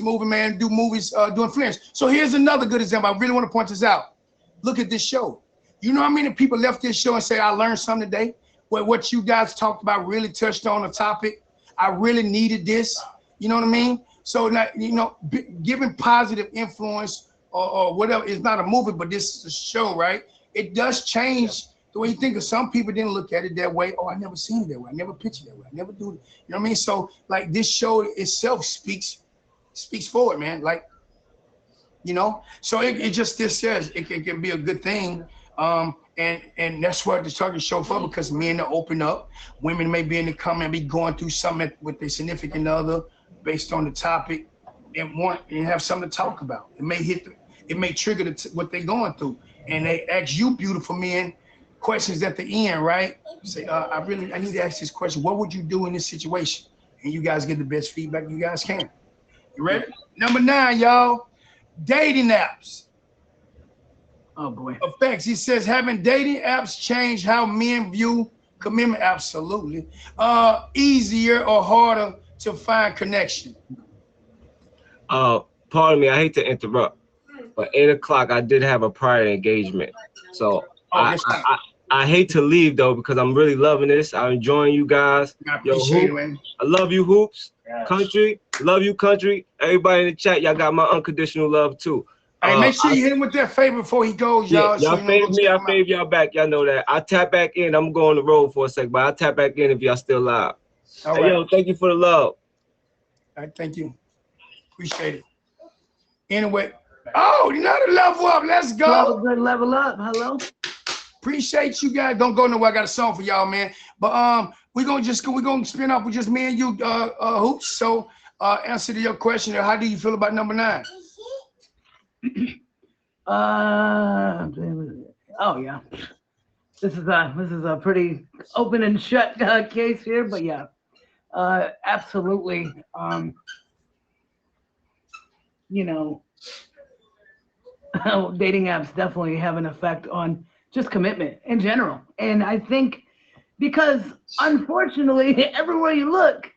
movie, man, do movies, doing films. So here's another good example. I really want to point this out. Look at this show. You know how many people left this show and say, I learned something today? What you guys talked about really touched on a topic. I really needed this. You know what I mean? So now, giving positive influence or whatever is not a movie, but this is a show, right? It does change the way you think of. Some people didn't look at it that way. Oh, I never seen it that way. I never pictured it that way. I never do it. You know what I mean? So like this show itself speaks forward, man. Like, so it just this says it can be a good thing. And that's what the target show for, because men are open up. Women may be in the comment, be going through something with their significant other based on the topic and have something to talk about. It may trigger what they're going through. And they ask you beautiful men questions at the end, right? Say, I need to ask this question. What would you do in this situation? And you guys get the best feedback you guys can. You ready? Number 9, y'all, dating apps. Oh boy. Effects. He says, having dating apps change how men view commitment? Absolutely. Easier or harder to find connection? Pardon me, I hate to interrupt, but 8 o'clock I did have a prior engagement. So I hate to leave though, because I'm really loving this. I'm enjoying you guys. I appreciate it, man. I love you, Hoops. Country, love you, Country. Everybody in the chat, y'all got my unconditional love too. Hey, make sure you hit him with that favor before he goes, y'all. Yeah, y'all fave me. I fave y'all back. Y'all know that. I'll tap back in. I'm going on the road for a second, but I'll tap back in if y'all still live. All hey, right. yo, thank you for the love. All right, thank you. Appreciate it. Anyway, oh, another level up. Let's go. Have a good level up. Hello. Appreciate you guys. Don't go nowhere. I got a song for y'all, man. But we're gonna spin off with just me and you, Hoops. So answer to your question. How do you feel about number 9? Oh yeah. This is a pretty open and shut case here, but yeah, absolutely. You know, dating apps definitely have an effect on just commitment in general. And I think because unfortunately, everywhere you look,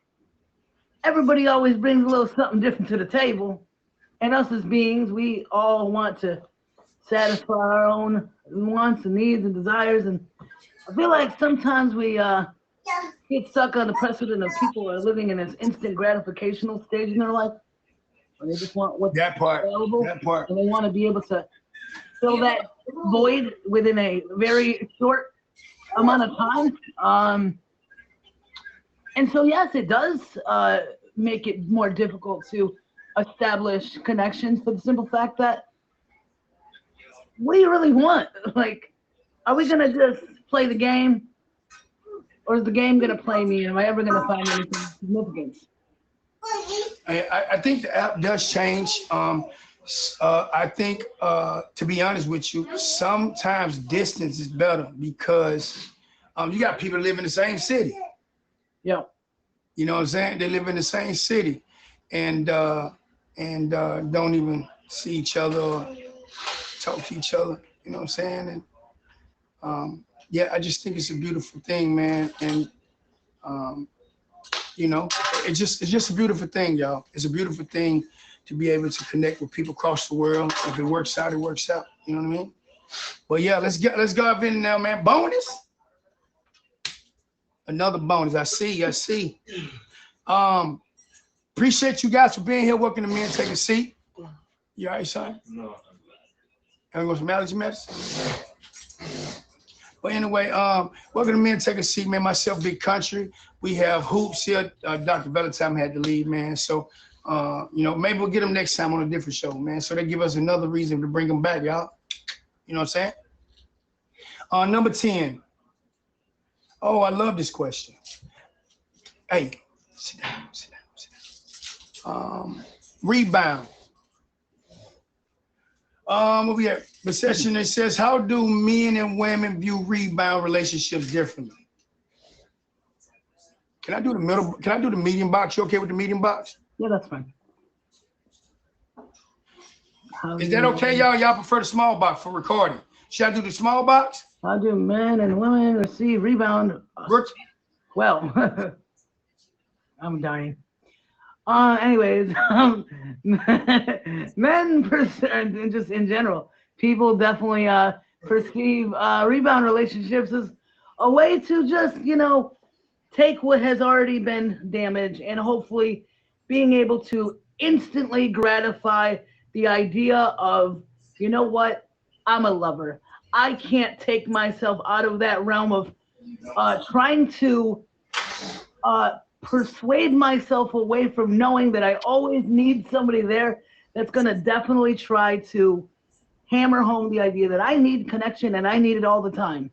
everybody always brings a little something different to the table. And us as beings, we all want to satisfy our own wants and needs and desires. And I feel like sometimes we get stuck on the precedent of people are living in this instant gratificational stage in their life. Or they just want what's available. That part. And they want to be able to fill that void within a very short amount of time. And so, yes, it does make it more difficult to establish connections for the simple fact that what do you really want? Like, are we going to just play the game? Or is the game going to play me? Am I ever going to find anything significant? I think the app does change. I think, to be honest with you, sometimes distance is better because you got people that live in the same city. Yeah. You know what I'm saying? They live in the same city and don't even see each other or talk to each other. You know what I'm saying? And yeah, I just think it's a beautiful thing, man. And you know, it's just a beautiful thing, y'all. It's a beautiful thing to be able to connect with people across the world. If it works out, it works out. You know what I mean? But yeah, let's go up in now, man. Bonus. Another bonus. I see. Appreciate you guys for being here. Welcome to Me and Take a Seat. You all right, son? No. And go some allergy medicine. But anyway, welcome to Me and Take a Seat, man. Myself, Big Country. We have Hoops here. Dr. Valentine had to leave, man. So, you know, maybe we'll get him next time on a different show, man. So they give us another reason to bring him back, y'all. You know what I'm saying? Number 10. Oh, I love this question. Hey, sit down. Rebound. What we have? The session that says, how do men and women view rebound relationships differently? Can I do the middle? Can I do the medium box? You okay with the medium box? Yeah, that's fine. Is that okay, y'all? Y'all prefer the small box for recording? Should I do the small box? How do men and women receive rebound? Well, I'm dying. Anyways, men, just in general, people definitely perceive rebound relationships as a way to just, you know, take what has already been damaged and hopefully being able to instantly gratify the idea of, you know what, I'm a lover. I can't take myself out of that realm of trying to persuade myself away from knowing that I always need somebody there that's going to definitely try to hammer home the idea that I need connection and I need it all the time,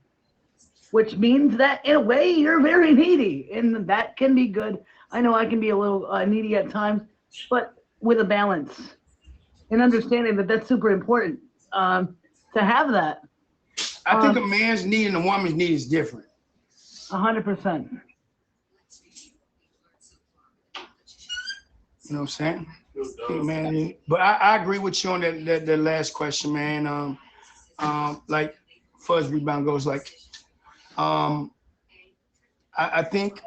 which means that in a way you're very needy, and that can be good. I know I can be a little needy at times, but with a balance and understanding that that's super important to have that. I think a man's need and a woman's need is different. 100%. You know what I'm saying? Yeah, man. But I agree with you on that last question, man. Like fuzz rebound goes like, I think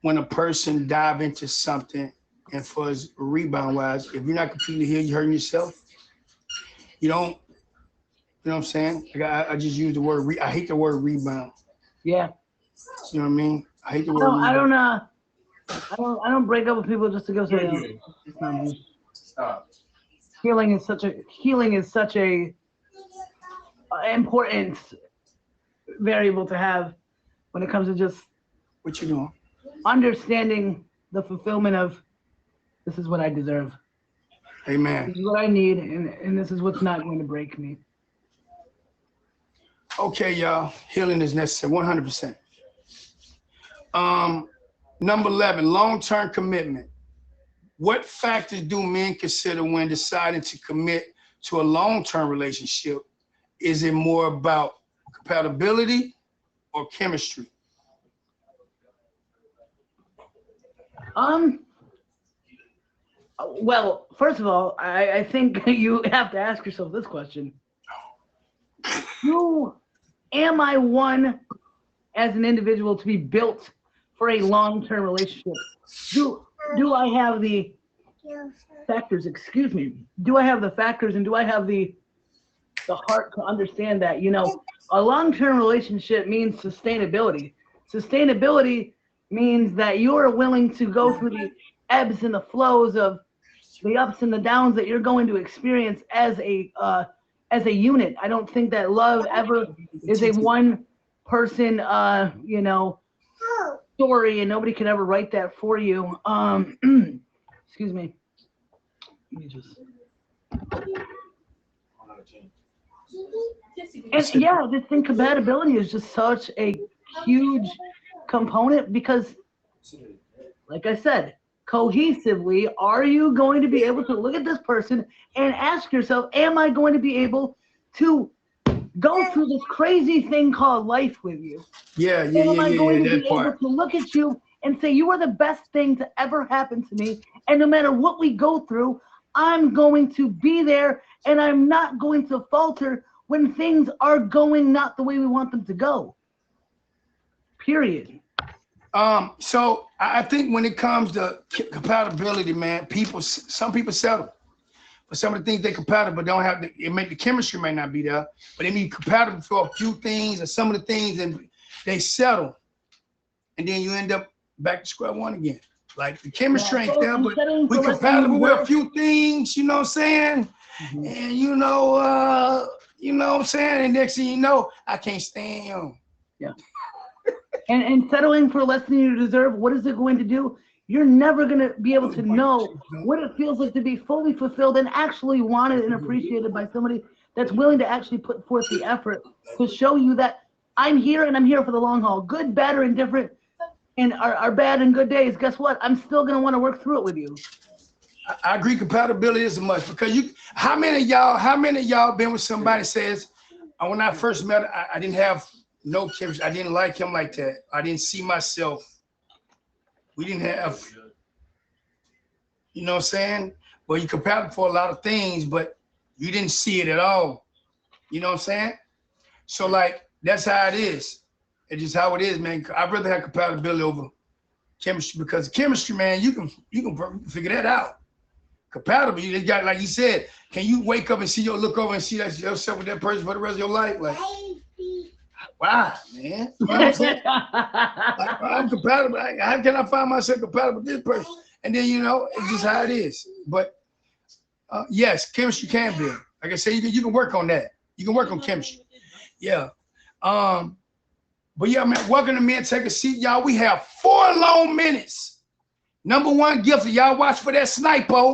when a person dive into something and fuzz rebound wise, if you're not completely healed, you're hurting yourself. You don't, you know what I'm saying? Like I just use the word, I hate the word rebound. Yeah. You know what I mean? I hate the word rebound. I don't break up with people just to go say, Stop. healing is such a important variable to have when it comes to just What you doing? understanding the fulfillment of this is what I deserve. Amen. This is what I need, and this is what's not going to break me. Okay, y'all. Healing is necessary, 100%. Number 11, long-term commitment. What factors do men consider when deciding to commit to a long-term relationship? Is it more about compatibility or chemistry? Well, first of all, I think you have to ask yourself this question. Am I one as an individual to be built for a long-term relationship? Do I have the factors, excuse me, do I have the factors and do I have the heart to understand that, you know, a long-term relationship means sustainability. Sustainability means that you're willing to go through the ebbs and the flows of the ups and the downs that you're going to experience as a unit. I don't think that love ever is a one person, you know, story, and nobody can ever write that for you. Excuse me. Let me just. And yeah, I just think compatibility is just such a huge component because, like I said, cohesively, are you going to be able to look at this person and ask yourself, am I going to be able to go through this crazy thing called life with you? Yeah, Am I going to that be part. able to look at you and say, you are the best thing to ever happen to me, and no matter what we go through, I'm going to be there, and I'm not going to falter when things are going not the way we want them to go. Period. So I think when it comes to compatibility, man, some people settle for some of the things they're compatible, but don't have the chemistry may not be there, but they be compatible for a few things or some of the things, and they settle, and then you end up back to square one again. Like the chemistry ain't there, but we compatible with a few things, you know what I'm saying? Mm-hmm. And you know what I'm saying? And next thing you know, I can't stand you. Yeah. And settling for less than you deserve, what is it going to do? You're never going to be able to know what it feels like to be fully fulfilled and actually wanted and appreciated by somebody that's willing to actually put forth the effort to show you that I'm here and I'm here for the long haul. Good, bad, or indifferent, and our bad and good days, guess what? I'm still going to want to work through it with you. I agree, compatibility is a must, because how many of y'all been with somebody says, when I first met, I didn't have no chemistry. I didn't like him like that. I didn't see myself. We didn't have, you know what I'm saying? Well, you compatible for a lot of things, but you didn't see it at all. You know what I'm saying? So like, that's how it is. It's just how it is, man. I'd rather have compatibility over chemistry, because chemistry, man, you can figure that out. Compatible, you got, like you said, can you wake up and look over and see that yourself with that person for the rest of your life? Like, wow, man. You know what I'm saying? Like, I'm compatible. How can I find myself compatible with this person? And then, you know, it's just how it is. But yes, chemistry can be. Like I said, you can work on that. You can work on chemistry. Yeah. But yeah, man, welcome to Men Take a Seat, y'all. We have 4 long minutes. Number 1 gift, y'all watch for that sniper,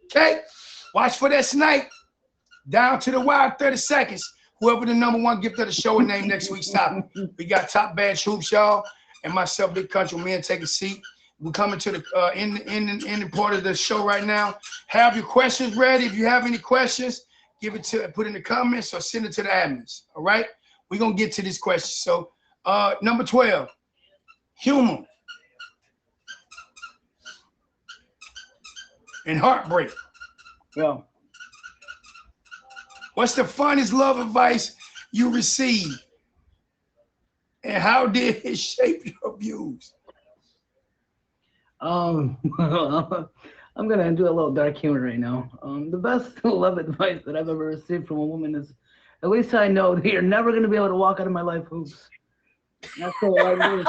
okay? Watch for that snipe. Down to the wire, 30 seconds. Whoever the number 1 gift of the show will name next week's topic. We got Top Badge Hoops, y'all, and myself, Big Country, Men Take a Seat. We're coming to the ending part of the show right now. Have your questions ready. If you have any questions, put in the comments or send it to the admins, all right? We're going to get to this question. So, number 12, humor and heartbreak. Yeah. What's the funniest love advice you received, and how did it shape your views? I'm gonna do a little dark humor right now. The best love advice that I've ever received from a woman is, at least I know that you're never gonna be able to walk out of my life, Hoops. And I say it like this.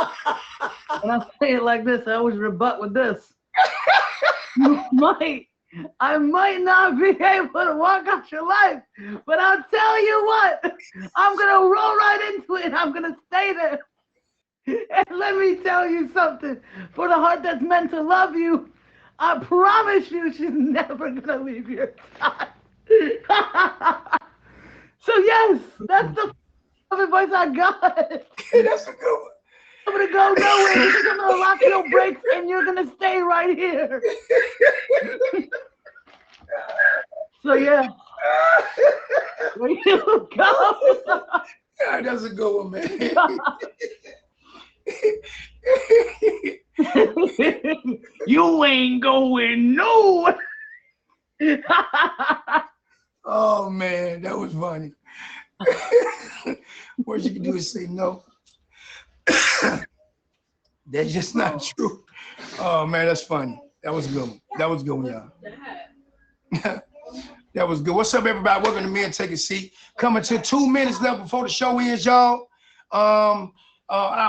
And I say it like this. I always rebut with this. You might I might not be able to walk out your life, but I'll tell you what, I'm going to roll right into it and I'm going to stay there. And let me tell you something, for the heart that's meant to love you, I promise you she's never going to leave your side. So yes, that's the advice I got. That's a good one. I'm gonna go nowhere. You're gonna lock your brakes and you're gonna stay right here. So yeah, there you go. Yeah, that's a good one, man. You ain't going nowhere. Oh man, that was funny. What you can do is say no. That's just not true. Oh man, that's funny. That was a good one. That was a good one, y'all. That was good. What's up, everybody? Welcome to Men Take a Seat. Coming to 2 minutes left before the show ends, y'all. I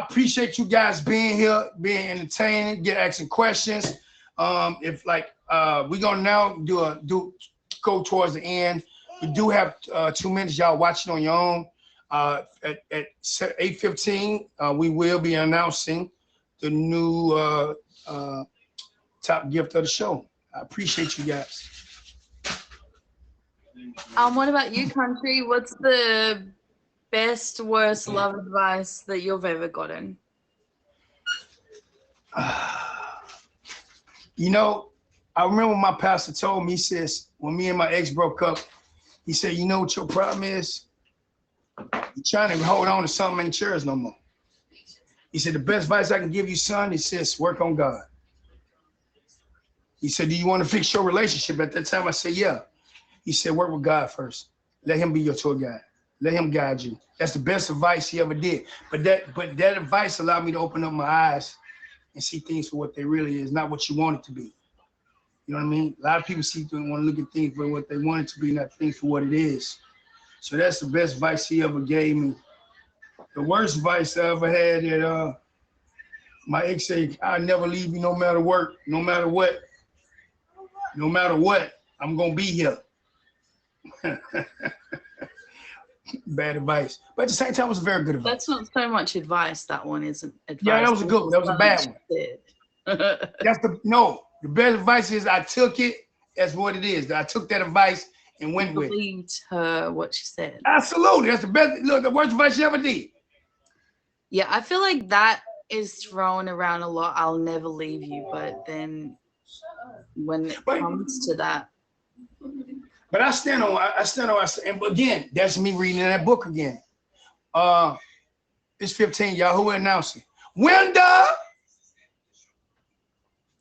appreciate you guys being here, being entertaining, asking questions. If like we're gonna now go towards the end. We do have 2 minutes. Y'all watch it on your own. At 8:15, we will be announcing the new top gift of the show. I appreciate you guys. What about you, Country? What's the best, worst love advice that you've ever gotten? You know, I remember my pastor told me, he says, when me and my ex broke up, he said, you know what your problem is? You're trying to hold on to something ain't yours no more. He said, the best advice I can give you, son, he says, work on God. He said, do you want to fix your relationship? At that time, I said, yeah. He said, work with God first. Let him be your tour guide. Let him guide you. That's the best advice he ever did. But that advice allowed me to open up my eyes and see things for what they really is, not what you want it to be. You know what I mean? A lot of people want to look at things for what they want it to be, not things for what it is. So that's the best advice he ever gave me. The worst advice I ever had that my ex said, I'll never leave you no matter what, no matter what. No matter what, I'm gonna be here. Bad advice. But at the same time, it was very good advice. That's not so much advice. That one isn't advice. Yeah, that was a good one. That was a bad one. The best advice is I took it as what it is. I took that advice and went with it. Believed her what she said. Absolutely. That's the best. Look, the worst advice she ever did. Yeah, I feel like that is thrown around a lot. I'll never leave you. But then when it comes to that. But I stand on, and again, that's me reading in that book again. It's 15, y'all. Who will announce it? Winda,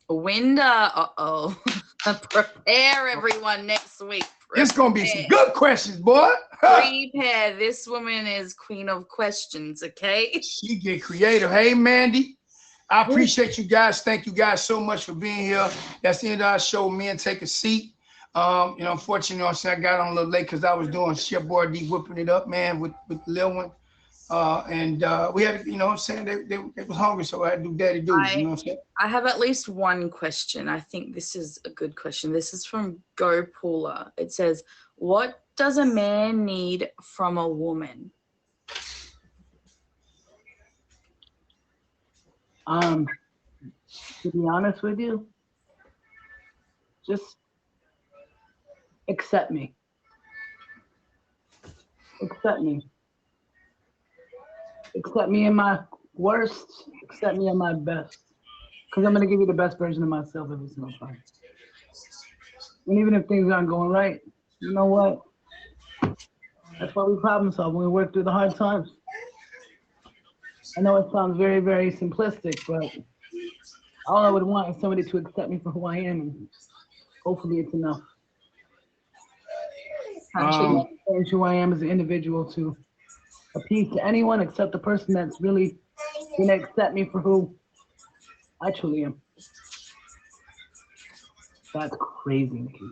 uh-oh. Prepare everyone next week. It's going to be some good questions, boy. Prepare. This woman is queen of questions, okay? She get creative. Hey, Mandy. I appreciate you guys. Thank you guys so much for being here. That's the end of our show. Men Take a Seat. Unfortunately, I got on a little late because I was doing Chef Boyardee whipping it up, man, with the little one. We had, you know what I'm saying, they was hungry, so I had to do daddy duties, you know what I'm saying? I have at least one question. I think this is a good question. This is from Go Pooler. It says, what does a man need from a woman? To be honest with you, just accept me. Accept me. Accept me in my worst. Accept me in my best. Because I'm going to give you the best version of myself every single time. And even if things aren't going right, you know what? That's why we problem solve when we work through the hard times. I know it sounds very, very simplistic, but all I would want is somebody to accept me for who I am, and hopefully it's enough. Change who I am as an individual to appease to anyone except the person that's really gonna accept me for who I truly am. That's crazy, Nikki.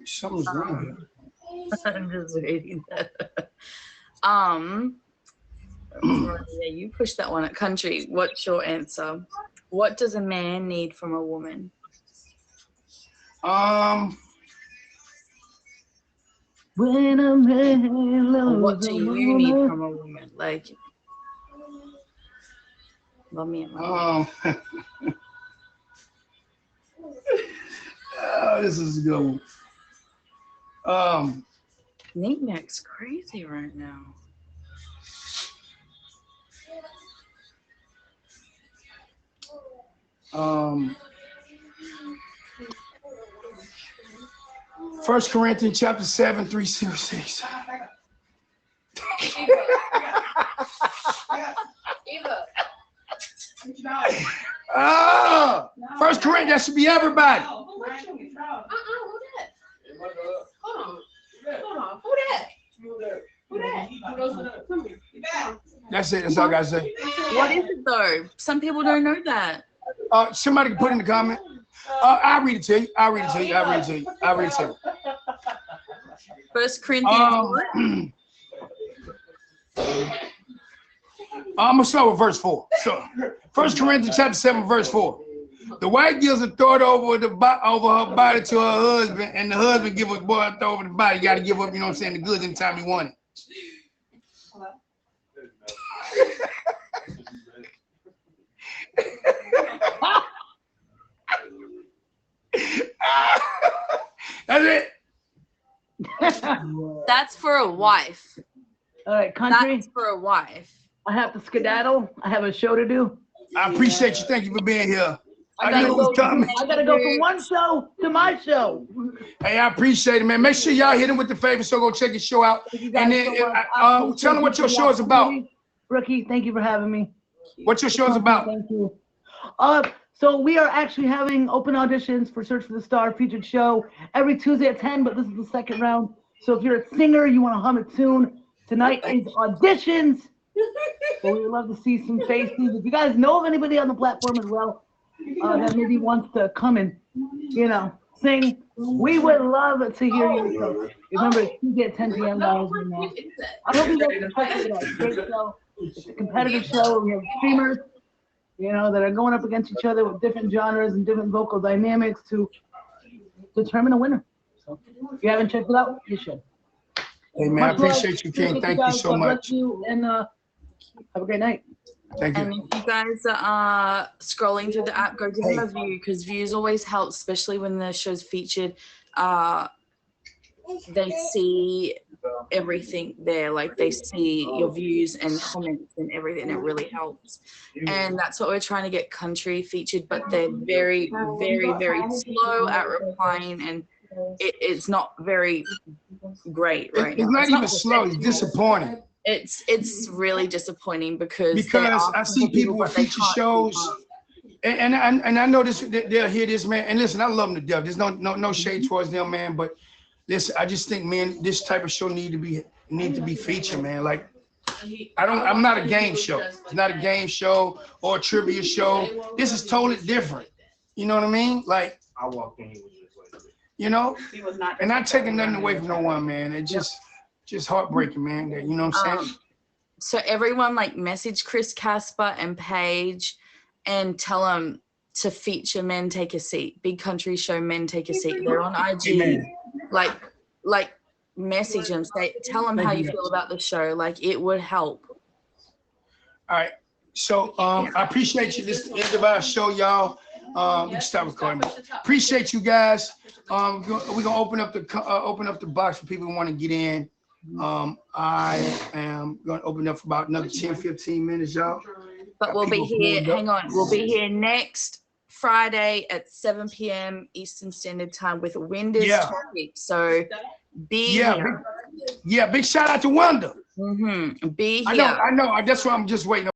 Something's wrong here. I'm just reading that. Yeah, you push that one at country. What's your answer? What does a man need from a woman? When a man Or what loves do a you need woman. from a woman? Like, love me. Oh, this is a good one. Knick-knack's crazy right now. First Corinthians chapter 7, 3-6. First Corinthians, that should be everybody. Who that? Hold on. Who that? That's it. That's all I gotta say. What is it though? Some people don't know that. Somebody can put in the comment. I'll read it to you. I'll read it to you. First Corinthians. I'm gonna start with verse 4. So, 1 Corinthians chapter 7, verse 4. The wife gives authority over her body to her husband, and the husband gives his boy authority over the body. You got to give up, you know what I'm saying, the goods anytime you want it. That's it. That's for a wife. All right, country. That's for a wife. I have to skedaddle. I have a show to do. I appreciate you. Thank you for being here. I gotta go from one show to my show. Hey, I appreciate it, man. Make sure y'all hit him with the favor, so go check his show out. And then tell him what your show is about. Rookie, thank you for having me. What your show is about. Thank you. So we are actually having open auditions for Search for the Star featured show every Tuesday at 10, but this is the second round. So if you're a singer, you want to hum a tune, tonight is auditions. So we would love to see some faces. If you guys know of anybody on the platform as well that maybe wants to come and, sing, we would love to hear you. So remember, it's Tuesday at 10 p.m. guys. And, I hope you guys can check it out. It's a great show. It's a competitive show. We have streamers, that are going up against each other with different genres and different vocal dynamics to determine a winner. So if you haven't checked it out, you should. Hey, man, I appreciate you, King. Thank you so much. And have a great night. Thank you. And if you guys are scrolling through the app, go give them a view, because views always help, especially when the show's featured. They see everything there, like they see your views and comments and everything. It really helps. And that's what we're trying to get country featured, but they're very, very, very slow at replying, and it's not very great right now. It's not even slow. It's disappointing. It's really disappointing because I see people with feature shows, and I know this, they'll hear this, man. And listen, I love them to death. There's no shade towards them, man. But listen, I just think, man, this type of show need to be featured, man. Like, I'm not a game show. It's not a game show or a trivia show. This is totally different. You know what I mean? Like, I walked in here with this way. And not taking nothing away from no one, man. It just heartbreaking, man. That, you know what I'm saying? So everyone, like, message Chris Casper and Paige and tell them to feature Men Take a Seat. Big Country Show Men Take a Seat. They're on IG. Amen. Like message them. Tell them how you feel about the show. Like, it would help. All right. So I appreciate you. This is the end of our show, y'all. We can stop recording. Appreciate you guys. We're gonna open up the box for people who want to get in. I am gonna open up for about another 10-15 minutes, y'all. But we'll be here. Hang on. We'll be here next Friday at 7 p.m. Eastern Standard Time with Winder's topic. So be here. Big shout out to Wonder. Be here. I know. That's why I'm just waiting.